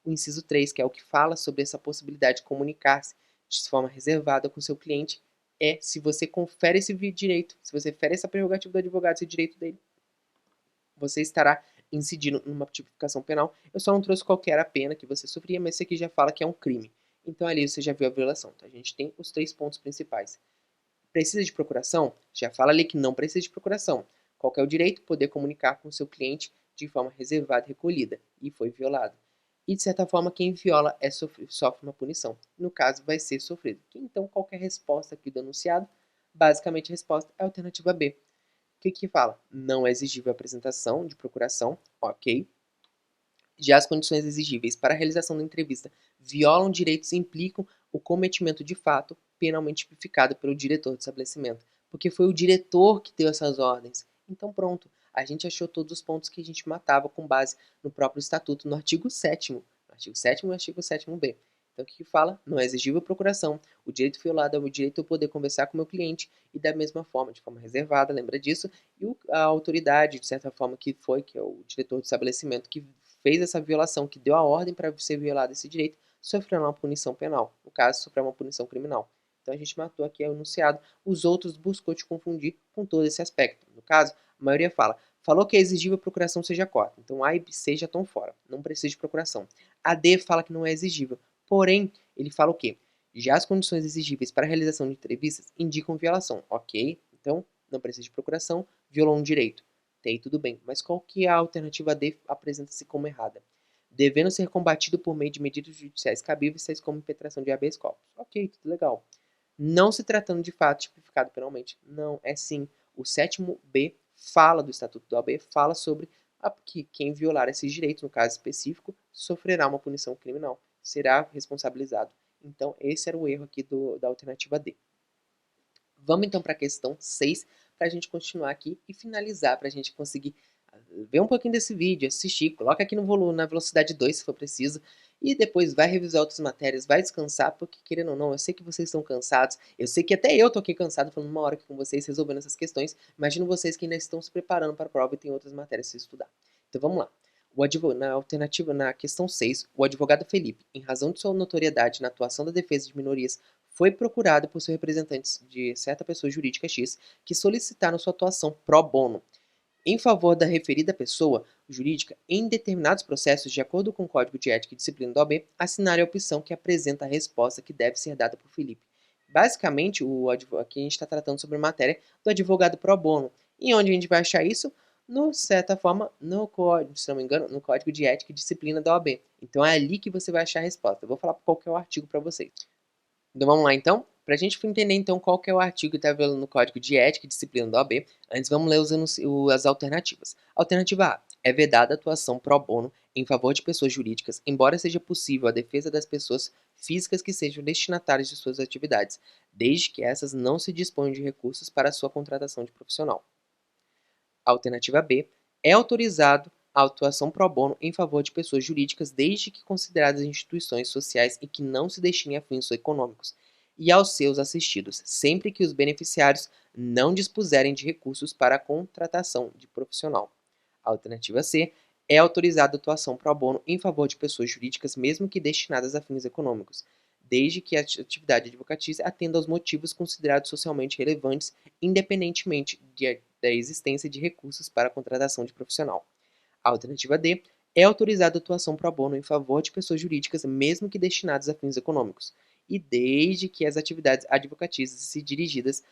o inciso 3, que é o que fala sobre essa possibilidade de comunicar-se de forma reservada com seu cliente, é se você confere esse direito, se você fere essa prerrogativa do advogado, esse direito dele, você estará incidindo numa tipificação penal. Eu só não trouxe qualquer a pena que você sofria, mas esse aqui já fala que é um crime. Então ali você já viu a violação. Então, a gente tem os 3 pontos principais. Precisa de procuração? Já fala ali que não precisa de procuração. Qual é o direito? Poder comunicar com o seu cliente de forma reservada e recolhida. E foi violado. E, de certa forma, quem viola sofre uma punição. No caso, vai ser sofrido. Então, qual é a resposta aqui do enunciado? Basicamente, a resposta é a alternativa B. O que fala? Não é exigível a apresentação de procuração, ok. Já as condições exigíveis para a realização da entrevista violam direitos e implicam o cometimento de fato penalmente tipificado pelo diretor do estabelecimento, porque foi o diretor que deu essas ordens. Então pronto, a gente achou todos os pontos que a gente matava com base no próprio estatuto, no artigo 7º, no artigo 7º e no artigo 7º-B. Então o que fala? Não é exigível procuração. O direito violado é o direito de eu poder conversar com o meu cliente e da mesma forma, de forma reservada, lembra disso? E a autoridade, de certa forma, que é o diretor do estabelecimento, que fez essa violação, que deu a ordem para ser violado esse direito, sofrerá uma punição penal. No caso, sofrerá uma punição criminal. Então a gente matou aqui o enunciado. Os outros buscou te confundir com todo esse aspecto. No caso, a maioria falou que é exigível a procuração seja corta. Então A e C já estão fora. Não precisa de procuração. A D fala que não é exigível. Porém, ele fala o quê? Já as condições exigíveis para a realização de entrevistas indicam violação. Ok, então não precisa de procuração, violou um direito. Até aí tudo bem, mas qual que é a alternativa D apresenta-se como errada? Devendo ser combatido por meio de medidas judiciais cabíveis, tais como impetração de habeas corpus. Ok, tudo legal. Não se tratando de fato tipificado penalmente. Não, é sim. O 7º-B fala do Estatuto da OAB, fala sobre que quem violar esses direitos, no caso específico, sofrerá uma punição criminal, será responsabilizado. Então, esse era o erro aqui da alternativa D. Vamos então para a questão 6, para a gente continuar aqui e finalizar, para a gente conseguir ver um pouquinho desse vídeo, assistir, coloca aqui no volume, na velocidade 2 se for preciso, e depois vai revisar outras matérias, vai descansar, porque querendo ou não, eu sei que vocês estão cansados, eu sei que até eu tô aqui cansado falando uma hora aqui com vocês, resolvendo essas questões, imagino vocês que ainda estão se preparando para a prova e tem outras matérias a estudar. Então vamos lá. Na alternativa, na questão 6, o advogado Felipe, em razão de sua notoriedade na atuação da defesa de minorias, foi procurado por seus representantes de certa pessoa jurídica X que solicitaram sua atuação pro bono em favor da referida pessoa jurídica em determinados processos, de acordo com o Código de Ética e Disciplina da OAB, assinar a opção que apresenta a resposta que deve ser dada por Felipe. Basicamente, aqui a gente está tratando sobre a matéria do advogado pro bono. E onde a gente vai achar isso? No certa forma, no código, se não me engano, no Código de Ética e Disciplina da OAB. Então é ali que você vai achar a resposta. Eu vou falar qual que é o artigo para vocês. Então vamos lá então? Para a gente entender então qual que é o artigo que está violando no Código de Ética e Disciplina da OAB, antes vamos ler as alternativas. Alternativa A. É vedada a atuação pro bono em favor de pessoas jurídicas, embora seja possível a defesa das pessoas físicas que sejam destinatárias de suas atividades, desde que essas não se disponham de recursos para a sua contratação de profissional. Alternativa B. É autorizado a atuação pro bono em favor de pessoas jurídicas desde que consideradas instituições sociais e que não se destinem a fins econômicos, e aos seus assistidos, sempre que os beneficiários não dispuserem de recursos para a contratação de profissional. Alternativa C. É autorizada a atuação pro bono em favor de pessoas jurídicas mesmo que destinadas a fins econômicos, desde que a atividade advocatícia atenda aos motivos considerados socialmente relevantes, independentemente da existência de recursos para a contratação de profissional. A alternativa D. É autorizada a atuação pro bono em favor de pessoas jurídicas, mesmo que destinadas a fins econômicos, e desde que as atividades advocatícias se dirigidas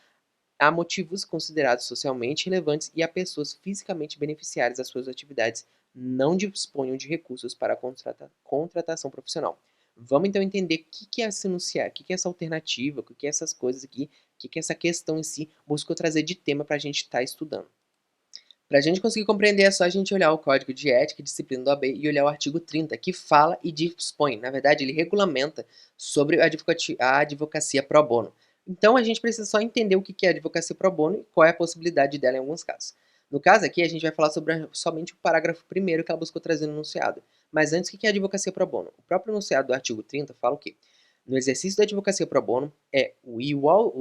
a motivos considerados socialmente relevantes e a pessoas fisicamente beneficiárias das suas atividades não disponham de recursos para a contratação profissional. Vamos então entender o que é esse enunciado, o que é essa alternativa, o que é essas coisas aqui, o que é essa questão em si, buscou trazer de tema para a gente estar estudando. Para a gente conseguir compreender, é só a gente olhar o Código de Ética e Disciplina do AB e olhar o artigo 30, que fala e dispõe, na verdade, ele regulamenta sobre a advocacia pro bono. Então, a gente precisa só entender o que é a advocacia pro bono e qual é a possibilidade dela em alguns casos. No caso aqui, a gente vai falar sobre somente o parágrafo 1º que ela buscou trazer no enunciado. Mas antes, o que é a advocacia pro bono? O próprio enunciado do artigo 30 fala o quê? No exercício da advocacia pro bono, é o igual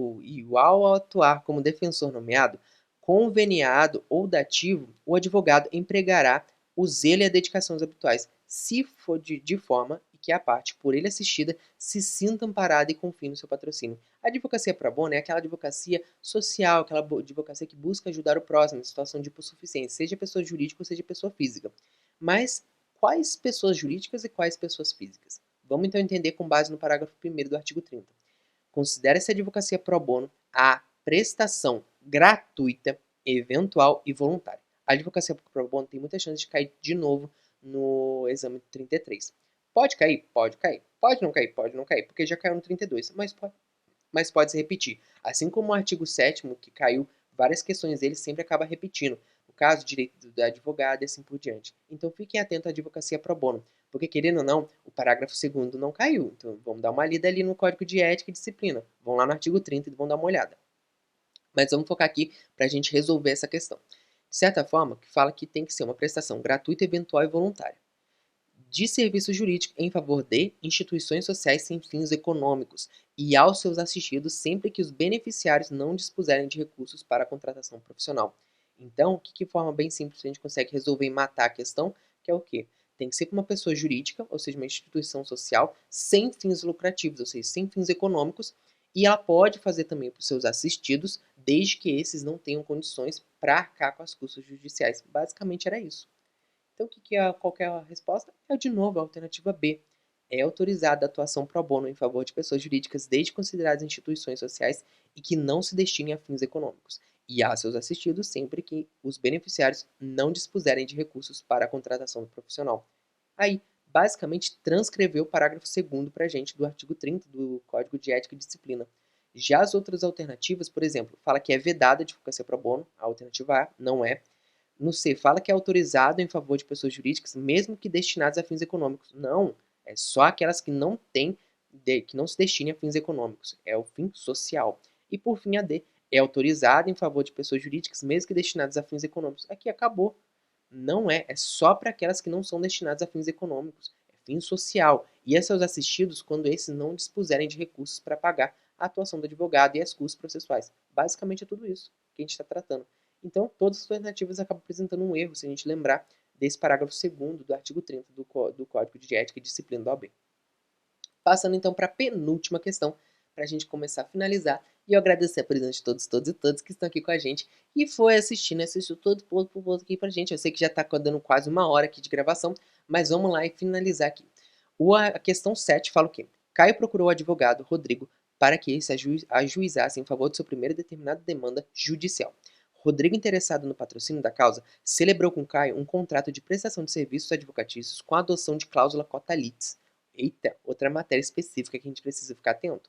ao atuar como defensor nomeado, conveniado ou dativo, o advogado empregará o zelo e a dedicação aos habituais, se for de forma que a parte por ele assistida se sinta amparada e confie no seu patrocínio. A advocacia pro bono é aquela advocacia social, aquela advocacia que busca ajudar o próximo em situação de hipossuficiência, seja pessoa jurídica ou seja pessoa física. Mas quais pessoas jurídicas e quais pessoas físicas? Vamos então entender com base no parágrafo 1º do artigo 30. Considera-se a advocacia pro bono a prestação gratuita, eventual e voluntária. A advocacia pro bono tem muita chance de cair de novo no exame 33. Pode cair? Pode cair. Pode não cair? Pode não cair, porque já caiu no 32, mas pode se repetir. Assim como o artigo 7º, que caiu, várias questões dele sempre acaba repetindo. No caso, direito do advogado e assim por diante. Então fiquem atentos à advocacia pro bono, porque querendo ou não, o parágrafo 2º não caiu. Então vamos dar uma lida ali no Código de Ética e Disciplina. Vão lá no artigo 30 e vão dar uma olhada. Mas vamos focar aqui para a gente resolver essa questão. De certa forma, que fala que tem que ser uma prestação gratuita, eventual e voluntária de serviço jurídico em favor de instituições sociais sem fins econômicos e aos seus assistidos sempre que os beneficiários não dispuserem de recursos para a contratação profissional. Então, que forma bem simples a gente consegue resolver e matar a questão, que é o quê? Tem que ser para uma pessoa jurídica, ou seja, uma instituição social, sem fins lucrativos, ou seja, sem fins econômicos, e ela pode fazer também para os seus assistidos, desde que esses não tenham condições para arcar com as custas judiciais. Basicamente era isso. Então, qual que é a resposta? É, de novo, a alternativa B. É autorizada a atuação pro bono em favor de pessoas jurídicas desde consideradas instituições sociais e que não se destinem a fins econômicos, e a seus assistidos sempre que os beneficiários não dispuserem de recursos para a contratação do profissional. Aí, basicamente, transcreveu o parágrafo 2º para a gente do artigo 30 do Código de Ética e Disciplina. Já as outras alternativas, por exemplo, fala que é vedada a advocacia pro bono, a alternativa A não é. No C, fala que é autorizado em favor de pessoas jurídicas, mesmo que destinadas a fins econômicos. Não, é só aquelas que não têm, que não se destinem a fins econômicos. É o fim social. E por fim, a D, é autorizado em favor de pessoas jurídicas, mesmo que destinadas a fins econômicos. Aqui acabou. Não é, é só para aquelas que não são destinadas a fins econômicos. É fim social. E a seus assistidos quando esses não dispuserem de recursos para pagar a atuação do advogado e as custas processuais. Basicamente é tudo isso que a gente está tratando. Então, todas as alternativas acabam apresentando um erro, se a gente lembrar desse parágrafo 2º do artigo 30 do Código de Ética e Disciplina da OAB. Passando então para a penúltima questão, para a gente começar a finalizar, e eu agradecer a presença de todos e todas que estão aqui com a gente, e foi assistindo, assistiu todo aqui pra gente. Eu sei que já está dando quase uma hora aqui de gravação, mas vamos lá e finalizar aqui. A questão 7 fala o quê? Caio procurou o advogado Rodrigo para que esse ajuizasse em favor de sua primeira determinada demanda judicial. Rodrigo, interessado no patrocínio da causa, celebrou com Caio um contrato de prestação de serviços advocatícios com a adoção de cláusula cota litis. Eita, outra matéria específica que a gente precisa ficar atento.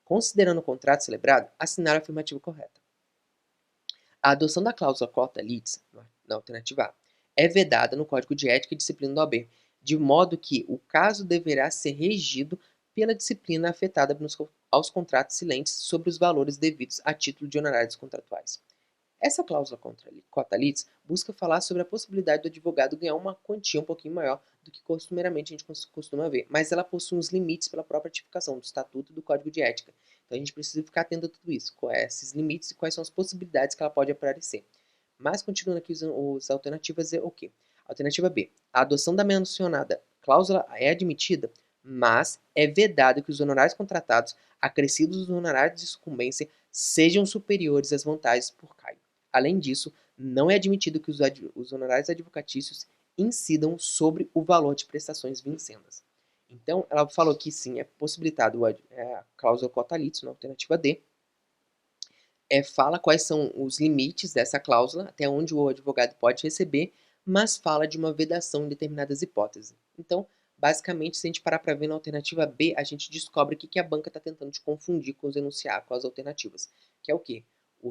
Considerando o contrato celebrado, assinar a afirmativa correta. A adoção da cláusula cota litis, na alternativa A, é vedada no Código de Ética e Disciplina da OAB, de modo que o caso deverá ser regido pela disciplina afetada aos contratos silentes sobre os valores devidos a título de honorários contratuais. Essa cláusula cota litis busca falar sobre a possibilidade do advogado ganhar uma quantia um pouquinho maior do que costumeiramente a gente costuma ver, mas ela possui uns limites pela própria tipificação do Estatuto e do Código de Ética. Então a gente precisa ficar atento a tudo isso, quais esses limites e quais são as possibilidades que ela pode aparecer. Mas continuando aqui as alternativas é o quê? Alternativa B. A adoção da mencionada cláusula é admitida, mas é vedado que os honorários contratados, acrescidos dos honorários de sucumbência, sejam superiores às vantagens por Caio. Além disso, não é admitido que os honorários advocatícios incidam sobre o valor de prestações vincendas. Então, ela falou que sim, é possibilitado a cláusula quota litis na alternativa D. Fala quais são os limites dessa cláusula, até onde o advogado pode receber, mas fala de uma vedação em determinadas hipóteses. Então, basicamente, se a gente parar para ver na alternativa B, a gente descobre o que a banca está tentando te confundir com os enunciados, com as alternativas. Que é o quê?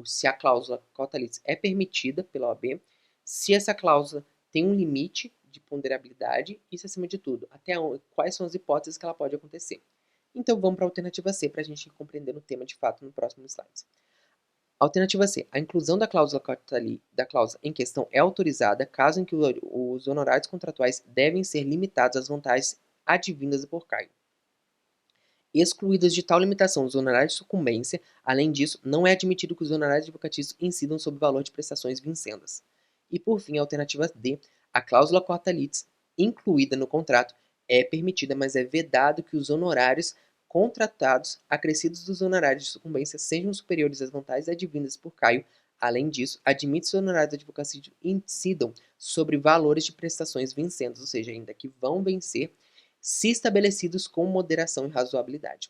Se a cláusula quota litis é permitida pela OAB, se essa cláusula tem um limite de ponderabilidade, isso acima de tudo, quais são as hipóteses que ela pode acontecer. Então, vamos para a alternativa C, para a gente compreender o tema de fato no próximo slide. Alternativa C. A inclusão da cláusula em questão é autorizada caso em que os honorários contratuais devem ser limitados às vantagens advindas por cargo. Excluídas de tal limitação os honorários de sucumbência, além disso, não é admitido que os honorários advocatícios incidam sobre o valor de prestações vincendas. E por fim, a alternativa D. A cláusula quota litis incluída no contrato é permitida, mas é vedado que os honorários contratados acrescidos dos honorários de sucumbência sejam superiores às vantagens advindas por Caio. Além disso, admite-se os honorários de advocacia incidam sobre valores de prestações vincendas, ou seja, ainda que vão vencer, se estabelecidos com moderação e razoabilidade.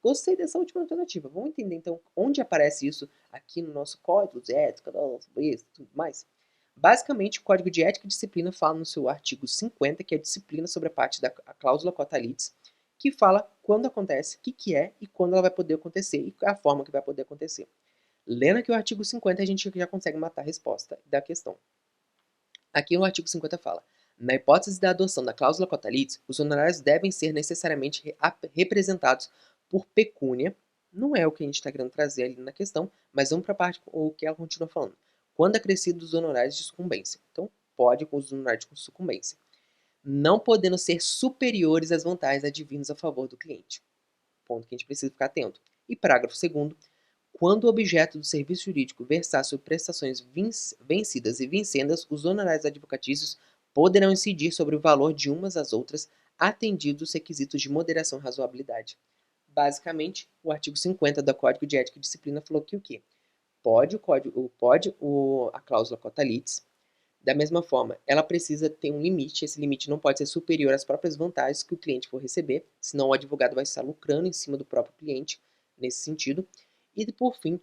Gostei dessa última alternativa. Vamos entender então onde aparece isso aqui no nosso código de ética, e tudo mais. Basicamente, o Código de Ética e Disciplina fala no seu artigo 50, que é a disciplina sobre a parte da cláusula quota litis, que fala quando acontece, o que é e quando ela vai poder acontecer e a forma que vai poder acontecer. Lendo aqui o artigo 50, a gente já consegue matar a resposta da questão. Aqui no artigo 50 fala: na hipótese da adoção da cláusula quota litis, os honorários devem ser necessariamente representados por pecúnia. Não é o que a gente está querendo trazer ali na questão, mas vamos para a parte o que ela continua falando. Quando acrescidos os honorários de sucumbência. Então, pode com os honorários de sucumbência. Não podendo ser superiores às vantagens advindas a favor do cliente. Ponto que a gente precisa ficar atento. E parágrafo 2º. Quando o objeto do serviço jurídico versar sobre prestações vencidas e vincendas, os honorários advocatícios poderão incidir sobre o valor de umas às outras, atendidos os requisitos de moderação e razoabilidade. Basicamente, o artigo 50 do Código de Ética e Disciplina falou que o quê? Pode a cláusula quota litis. Da mesma forma, ela precisa ter um limite, esse limite não pode ser superior às próprias vantagens que o cliente for receber, senão o advogado vai estar lucrando em cima do próprio cliente, nesse sentido. E por fim,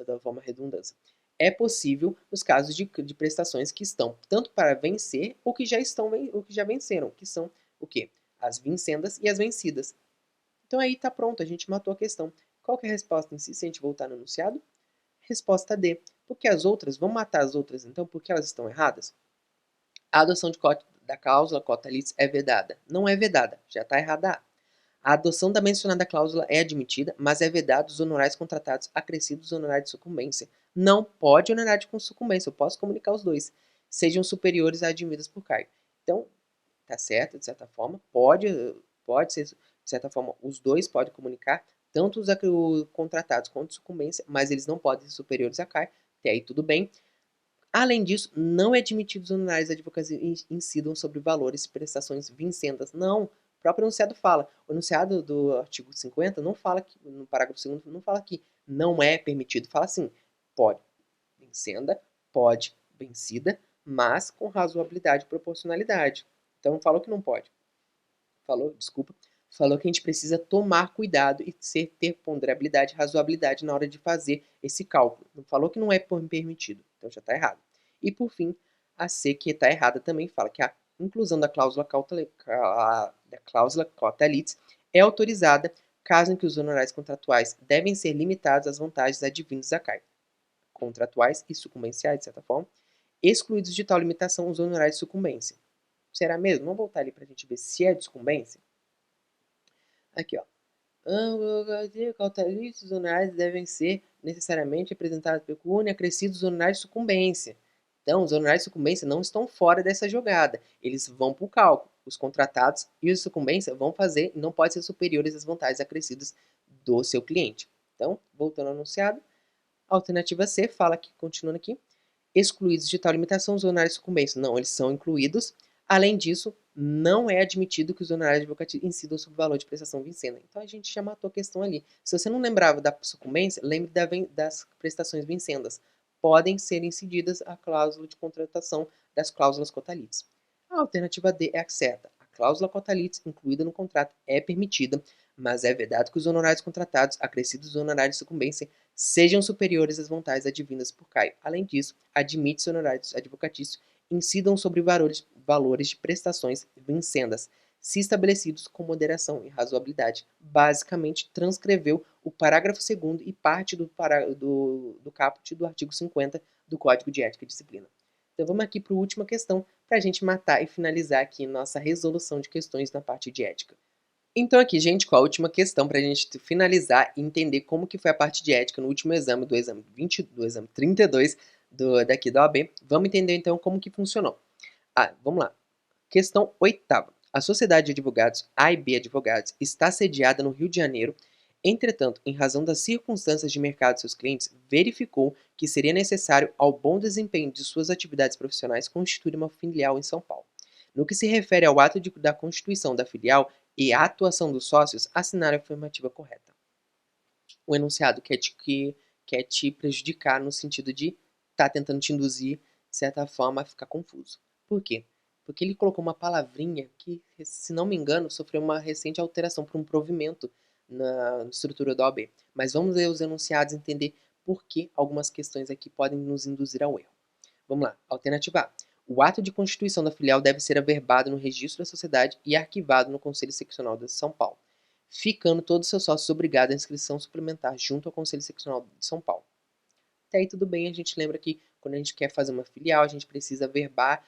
da forma redundância, é possível nos casos de prestações que estão tanto para vencer ou que já venceram, que são o quê? As vincendas e as vencidas. Então aí tá pronto, a gente matou a questão. Qual que é a resposta em si, se a gente voltar no enunciado? Resposta D. Porque as outras, vão matar as outras então porque elas estão erradas? A adoção da cláusula quota litis é vedada. Não é vedada, já está errada a adoção da mencionada cláusula é admitida, mas é vedado os honorários contratados acrescidos dos honorários de sucumbência. Não pode honorário com sucumbência, eu posso comunicar os dois, sejam superiores a advindas por cargo. Então, tá certo, de certa forma, pode ser, de certa forma, os dois podem comunicar, tanto os contratados quanto sucumbência, mas eles não podem ser superiores a CAR, até aí tudo bem. Além disso, não é admitido os honorários da advocacia incidam sobre valores e prestações vincendas. Não, o próprio enunciado fala. O enunciado do artigo 50 não fala que, no parágrafo 2º, não fala que não é permitido. Fala assim, pode vencenda, pode vencida, mas com razoabilidade e proporcionalidade. Então, falou que não pode. Falou que a gente precisa tomar cuidado e ter ponderabilidade e razoabilidade na hora de fazer esse cálculo. Não falou que não é permitido, então já está errado. E por fim, a C, que está errada, também fala que a inclusão da cláusula quota litis é autorizada caso em que os honorários contratuais devem ser limitados às vantagens advindas da carga, contratuais e sucumbenciais, de certa forma, excluídos de tal limitação os honorários de sucumbência. Será mesmo? Vamos voltar ali para a gente ver se é de sucumbência? Aqui, ó. Cautelitos honorários devem ser necessariamente apresentados pecúnia, acrescidos honorários de sucumbência. Então, os honorários de sucumbência não estão fora dessa jogada. Eles vão para o cálculo. Os contratados e os de sucumbência vão fazer e não podem ser superiores às vantagens acrescidas do seu cliente. Então, voltando ao anunciado, a alternativa C fala que, continuando aqui, excluídos de tal limitação os honorários de sucumbência. Não, eles são incluídos. Além disso, não é admitido que os honorários advocatícios incidam sobre o valor de prestação vincenda. Então a gente já matou a questão ali. Se você não lembrava da sucumbência, lembre das prestações vincendas. Podem ser incididas a cláusula de contratação das cláusulas quota litis. A alternativa D é a certa. A cláusula cotalite incluída no contrato é permitida, mas é vedado que os honorários contratados, acrescidos dos honorários de sucumbência, sejam superiores às vontades advindas por Caio. Além disso, admite-se honorários advocatícios incidam sobre valores de prestações vincendas, se estabelecidos com moderação e razoabilidade. Basicamente, transcreveu o parágrafo 2º e parte do caput do artigo 50 do Código de Ética e Disciplina. Então vamos aqui para a última questão, para a gente matar e finalizar aqui nossa resolução de questões na parte de ética. Então aqui, gente, com a última questão para a gente finalizar e entender como que foi a parte de ética no último exame, do exame 20, do exame 32 daqui da OAB. Vamos entender então como que funcionou. Vamos lá. Questão 8ª. A Sociedade de Advogados AIB Advogados está sediada no Rio de Janeiro. Entretanto, em razão das circunstâncias de mercado de seus clientes, verificou que seria necessário ao bom desempenho de suas atividades profissionais constituir uma filial em São Paulo. No que se refere ao ato da constituição da filial e à atuação dos sócios, assinar a afirmativa correta. O enunciado quer te prejudicar no sentido de estar tentando te induzir, de certa forma, a ficar confuso. Por quê? Porque ele colocou uma palavrinha que, se não me engano, sofreu uma recente alteração por um provimento na estrutura da OAB. Mas vamos ver os enunciados e entender por que algumas questões aqui podem nos induzir ao erro. Vamos lá. Alternativa A. O ato de constituição da filial deve ser averbado no registro da sociedade e arquivado no Conselho Seccional de São Paulo, ficando todos os seus sócios obrigados à inscrição suplementar junto ao Conselho Seccional de São Paulo. Até aí tudo bem, a gente lembra que quando a gente quer fazer uma filial, a gente precisa verbar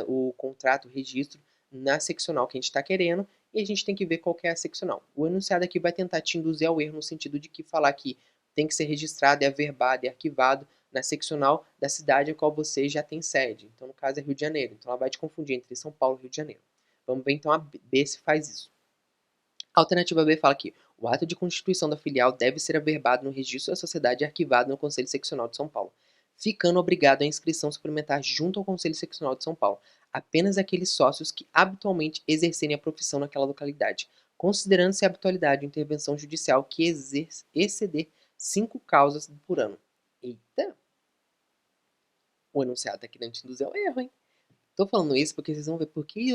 o contrato, o registro na seccional que a gente está querendo e a gente tem que ver qual que é a seccional. O enunciado aqui vai tentar te induzir ao erro no sentido de que falar que tem que ser registrado, é averbado, é arquivado na seccional da cidade a qual você já tem sede. Então, no caso, é Rio de Janeiro. Então, ela vai te confundir entre São Paulo e Rio de Janeiro. Vamos ver então a B se faz isso. A alternativa B fala que o ato de constituição da filial deve ser averbado no registro da sociedade e arquivado no Conselho Seccional de São Paulo, ficando obrigado à inscrição suplementar junto ao Conselho Seccional de São Paulo apenas aqueles sócios que habitualmente exercerem a profissão naquela localidade, considerando-se a habitualidade de intervenção judicial que exceder 5 causas por ano. Eita! O enunciado está querendo te induzir ao erro, hein? Tô falando isso porque vocês vão ver por que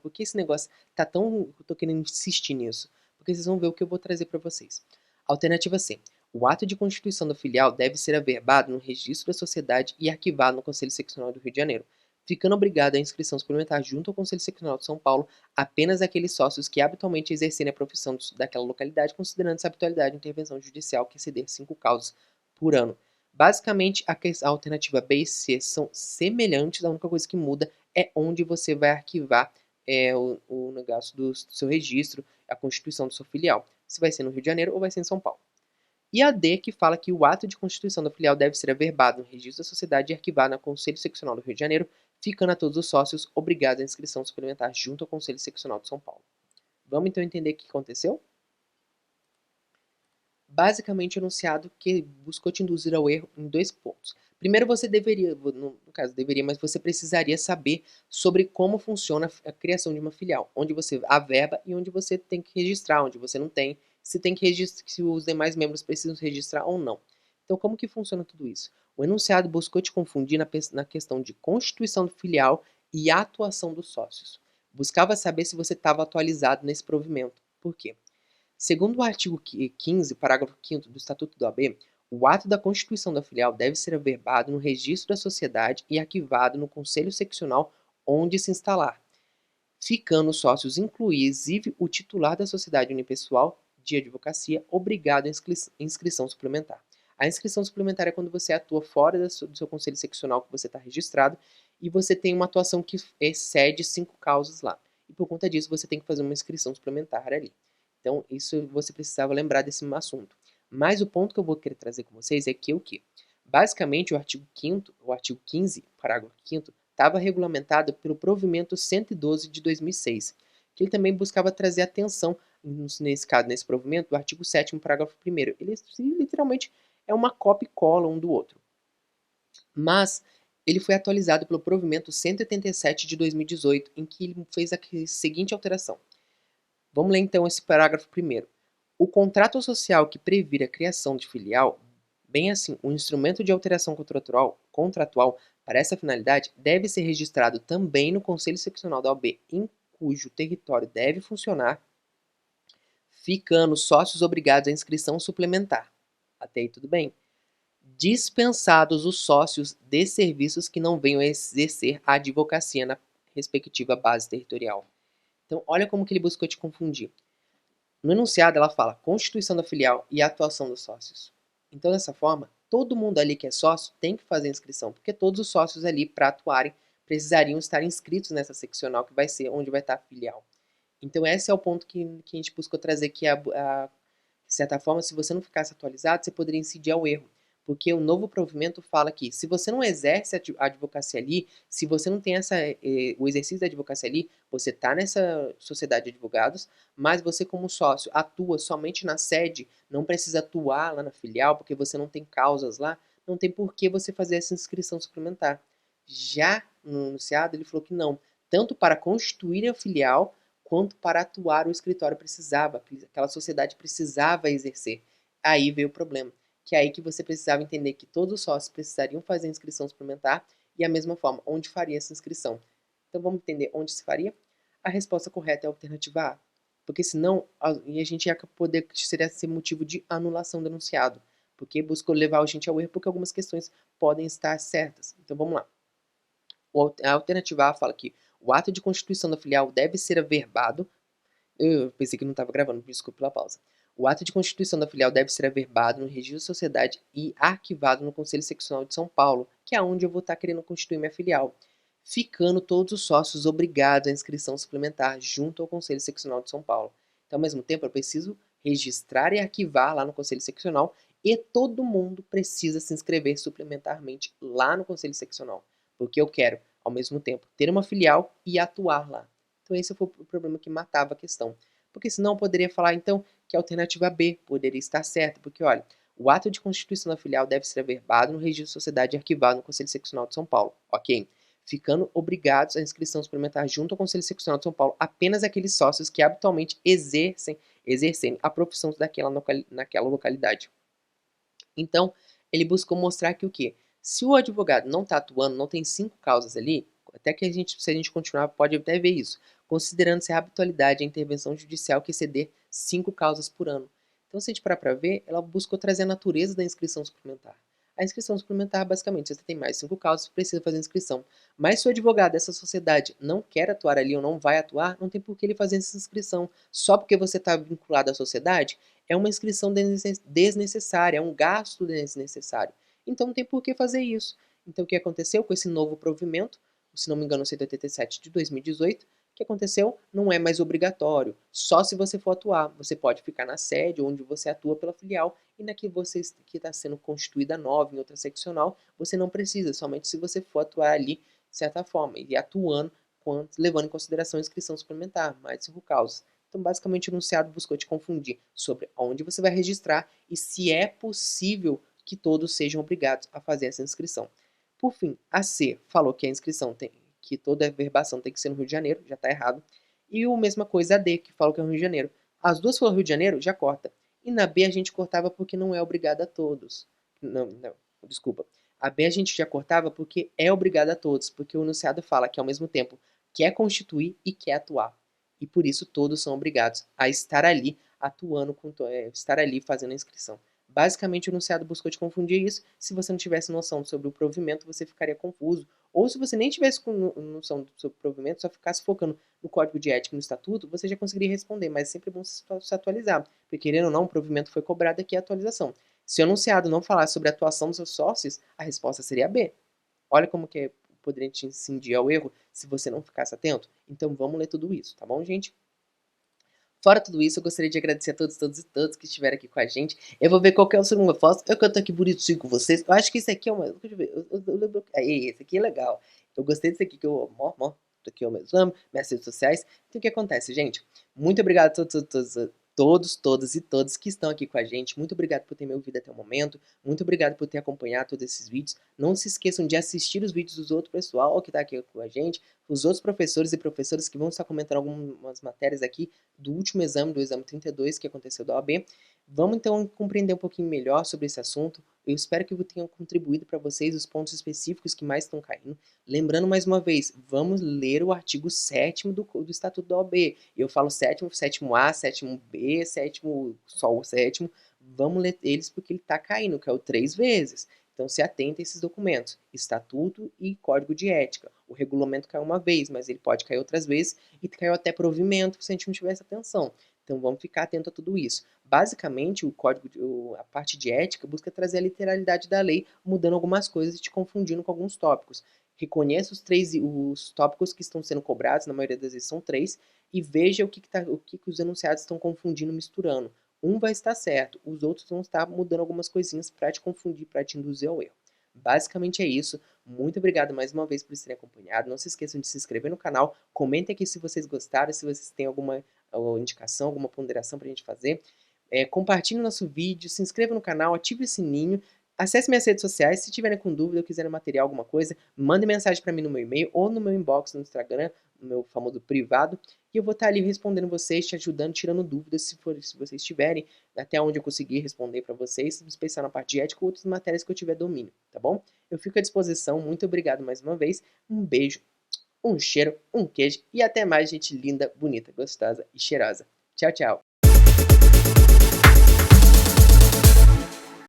por que esse negócio tá tão, eu tô querendo insistir nisso. Porque vocês vão ver o que eu vou trazer para vocês. Alternativa C. O ato de constituição da filial deve ser averbado no registro da sociedade e arquivado no Conselho Seccional do Rio de Janeiro, ficando obrigado à inscrição suplementar junto ao Conselho Seccional de São Paulo apenas aqueles sócios que habitualmente exercerem a profissão daquela localidade, considerando essa habitualidade de intervenção judicial que exceder 5 causas por ano. Basicamente, a alternativa B e C são semelhantes, a única coisa que muda é onde você vai arquivar o negócio do seu registro, a constituição do seu filial. Se vai ser no Rio de Janeiro ou vai ser em São Paulo. E a D, que fala que o ato de constituição da filial deve ser averbado no registro da sociedade e arquivado no Conselho Seccional do Rio de Janeiro, ficando a todos os sócios obrigados à inscrição suplementar junto ao Conselho Seccional de São Paulo. Vamos então entender o que aconteceu? Basicamente, o enunciado que buscou te induzir ao erro em 2 pontos. Primeiro, você deveria, no caso deveria, mas você precisaria saber sobre como funciona a criação de uma filial, onde você averba e onde você tem que registrar, onde você não tem, se tem que registrar, se os demais membros precisam registrar ou não. Então, como que funciona tudo isso? O enunciado buscou te confundir na questão de constituição do filial e atuação dos sócios. Buscava saber se você estava atualizado nesse provimento. Por quê? Segundo o artigo 15, parágrafo 5º do Estatuto da OAB, o ato da constituição da filial deve ser averbado no registro da sociedade e arquivado no Conselho Seccional onde se instalar, ficando os sócios, inclusive o titular da sociedade unipessoal de advocacia, obrigado à inscrição suplementar. A inscrição suplementar é quando você atua fora do seu conselho seccional que você está registrado e você tem uma atuação que excede 5 causas lá. E por conta disso você tem que fazer uma inscrição suplementar ali. Então, isso você precisava lembrar desse assunto. Mas o ponto que eu vou querer trazer com vocês é que o quê? Basicamente, o artigo 15, parágrafo 5º, estava regulamentado pelo provimento 112 de 2006, que ele também buscava trazer atenção, nesse caso, nesse provimento, do artigo 7º, parágrafo 1º. Ele literalmente é uma cópia e cola um do outro. Mas ele foi atualizado pelo provimento 187 de 2018, em que ele fez a seguinte alteração. Vamos ler então esse parágrafo primeiro. O contrato social que previr a criação de filial, bem assim, o instrumento de alteração contratual contratual para essa finalidade deve ser registrado também no Conselho Seccional da OAB em cujo território deve funcionar, ficando sócios obrigados à inscrição suplementar. Até aí tudo bem? Dispensados os sócios de serviços que não venham a exercer a advocacia na respectiva base territorial. Então, olha como que ele buscou te confundir. No enunciado, ela fala constituição da filial e atuação dos sócios. Então, dessa forma, todo mundo ali que é sócio tem que fazer a inscrição, porque todos os sócios ali, para atuarem, precisariam estar inscritos nessa seccional, que vai ser onde vai estar a filial. Então, esse é o ponto que a gente buscou trazer, que de certa forma, se você não ficasse atualizado, você poderia incidir ao erro. Porque o novo provimento fala que se você não exerce a advocacia ali, se você não tem o exercício da advocacia ali, você está nessa sociedade de advogados, mas você como sócio atua somente na sede, não precisa atuar lá na filial, porque você não tem causas lá, não tem por que você fazer essa inscrição suplementar. Já no enunciado, ele falou que não. Tanto para constituir a filial, quanto para atuar o escritório precisava, aquela sociedade precisava exercer. Aí veio o problema, que é aí que você precisava entender que todos os sócios precisariam fazer a inscrição suplementar e a mesma forma, onde faria essa inscrição. Então vamos entender onde se faria? A resposta correta é a alternativa A, porque senão a gente ia poder seria ser motivo de anulação do enunciado, porque buscou levar a gente ao erro porque algumas questões podem estar certas. Então vamos lá. A alternativa A fala que o ato de constituição da filial deve ser averbado. Eu pensei que não estava gravando, desculpe pela pausa. O ato de constituição da filial deve ser averbado no registro de sociedade e arquivado no Conselho Seccional de São Paulo, que é onde eu vou estar querendo constituir minha filial, ficando todos os sócios obrigados à inscrição suplementar junto ao Conselho Seccional de São Paulo. Então, ao mesmo tempo, eu preciso registrar e arquivar lá no Conselho Seccional e todo mundo precisa se inscrever suplementarmente lá no Conselho Seccional, porque eu quero, ao mesmo tempo, ter uma filial e atuar lá. Então esse foi o problema que matava a questão. Porque senão eu poderia falar, então, que a alternativa B poderia estar certa, porque, olha, o ato de constituição da filial deve ser averbado no registro de sociedade e arquivado no Conselho Seccional de São Paulo. Ok. Ficando obrigados à inscrição suplementar junto ao Conselho Seccional de São Paulo apenas aqueles sócios que habitualmente exercem a profissão naquela localidade. Então, ele buscou mostrar que o quê? Se o advogado não está atuando, não tem 5 causas ali, até que se a gente continuar, pode até ver isso, considerando-se a habitualidade a intervenção judicial que exceder 5 causas por ano. Então, se a gente parar para ver, ela buscou trazer a natureza da inscrição suplementar. A inscrição suplementar, basicamente, se você tem mais 5 causas, precisa fazer inscrição. Mas se o advogado dessa sociedade não quer atuar ali ou não vai atuar, não tem por que ele fazer essa inscrição. Só porque você está vinculado à sociedade, é uma inscrição desnecessária, é um gasto desnecessário. Então não tem por que fazer isso. Então o que aconteceu com esse novo provimento, se não me engano, 187 de 2018, o que aconteceu? Não é mais obrigatório. Só se você for atuar. Você pode ficar na sede onde você atua pela filial e na que você que está sendo constituída nova em outra seccional, você não precisa, somente se você for atuar ali de certa forma e atuando, levando em consideração a inscrição suplementar, mais 5 causas. Então, basicamente, o enunciado buscou te confundir sobre onde você vai registrar e se é possível que todos sejam obrigados a fazer essa inscrição. Por fim, a C falou que a inscrição que toda a verbação tem que ser no Rio de Janeiro, já está errado. E a mesma coisa a D, que falou que é no Rio de Janeiro. As duas falaram Rio de Janeiro, já corta. E na B a gente cortava porque não é obrigado a todos. Não, desculpa. A B a gente já cortava porque é obrigado a todos, porque o enunciado fala que ao mesmo tempo quer constituir e quer atuar. E por isso todos são obrigados a estar ali atuando, estar ali fazendo a inscrição. Basicamente, o enunciado buscou te confundir isso. Se você não tivesse noção sobre o provimento, você ficaria confuso. Ou se você nem tivesse noção sobre o provimento, só ficasse focando no código de ética e no estatuto, você já conseguiria responder. Mas é sempre bom se atualizar. Porque, querendo ou não, o provimento foi cobrado aqui a atualização. Se o enunciado não falasse sobre a atuação dos seus sócios, a resposta seria B. Olha como que poderia te incidir ao erro se você não ficasse atento. Então vamos ler tudo isso, tá bom, gente? Fora tudo isso, eu gostaria de agradecer a todos e todas que estiveram aqui com a gente. Eu vou ver qual que é o segundo foto. Eu canto aqui bonitinho com vocês. Eu acho que esse aqui é uma. Deixa eu ver. Esse aqui é legal. Eu gostei desse aqui que eu. Aqui eu mesmo amo. Minhas redes sociais. Então o que acontece, gente? Muito obrigado a todas e todos que estão aqui com a gente. Muito obrigado por ter me ouvido até o momento. Muito obrigado por ter acompanhado todos esses vídeos. Não se esqueçam de assistir os vídeos dos outros pessoal que está aqui com a gente. Os outros professores e professoras que vão estar comentando algumas matérias aqui do último exame, do exame 32 que aconteceu da OAB. Vamos então compreender um pouquinho melhor sobre esse assunto. Eu espero que eu tenha contribuído para vocês os pontos específicos que mais estão caindo. Lembrando mais uma vez, vamos ler o artigo 7º do Estatuto da OAB. Eu falo 7º, 7º A, 7º B, 7º, só o 7º. Vamos ler eles porque ele está caindo, que é o 3 vezes. Então se atenta a esses documentos, Estatuto e Código de Ética. O regulamento caiu uma vez, mas ele pode cair outras vezes e caiu até provimento se a gente não tivesse atenção. Então vamos ficar atento a tudo isso. Basicamente, a parte de ética busca trazer a literalidade da lei, mudando algumas coisas e te confundindo com alguns tópicos. Reconheça os tópicos que estão sendo cobrados, na maioria das vezes são 3, e veja o que os enunciados estão confundindo, misturando. Um vai estar certo, os outros vão estar mudando algumas coisinhas para te confundir, para te induzir ao erro. Basicamente é isso. Muito obrigado mais uma vez por terem acompanhado. Não se esqueçam de se inscrever no canal. Comentem aqui se vocês gostaram, se vocês têm alguma indicação, alguma ponderação para a gente fazer. Compartilhe o nosso vídeo, se inscreva no canal, ative o sininho, acesse minhas redes sociais. Se tiverem com dúvida ou quiserem material, alguma coisa, mande mensagem para mim no meu e-mail ou no meu inbox no Instagram, no meu famoso privado, e eu vou estar ali respondendo vocês, te ajudando, tirando dúvidas se vocês tiverem, até onde eu conseguir responder para vocês, especial na parte de ética ou outras matérias que eu tiver domínio, tá bom? Eu fico à disposição, muito obrigado mais uma vez, um beijo, um cheiro, um queijo e até mais, gente linda, bonita, gostosa e cheirosa. Tchau, tchau!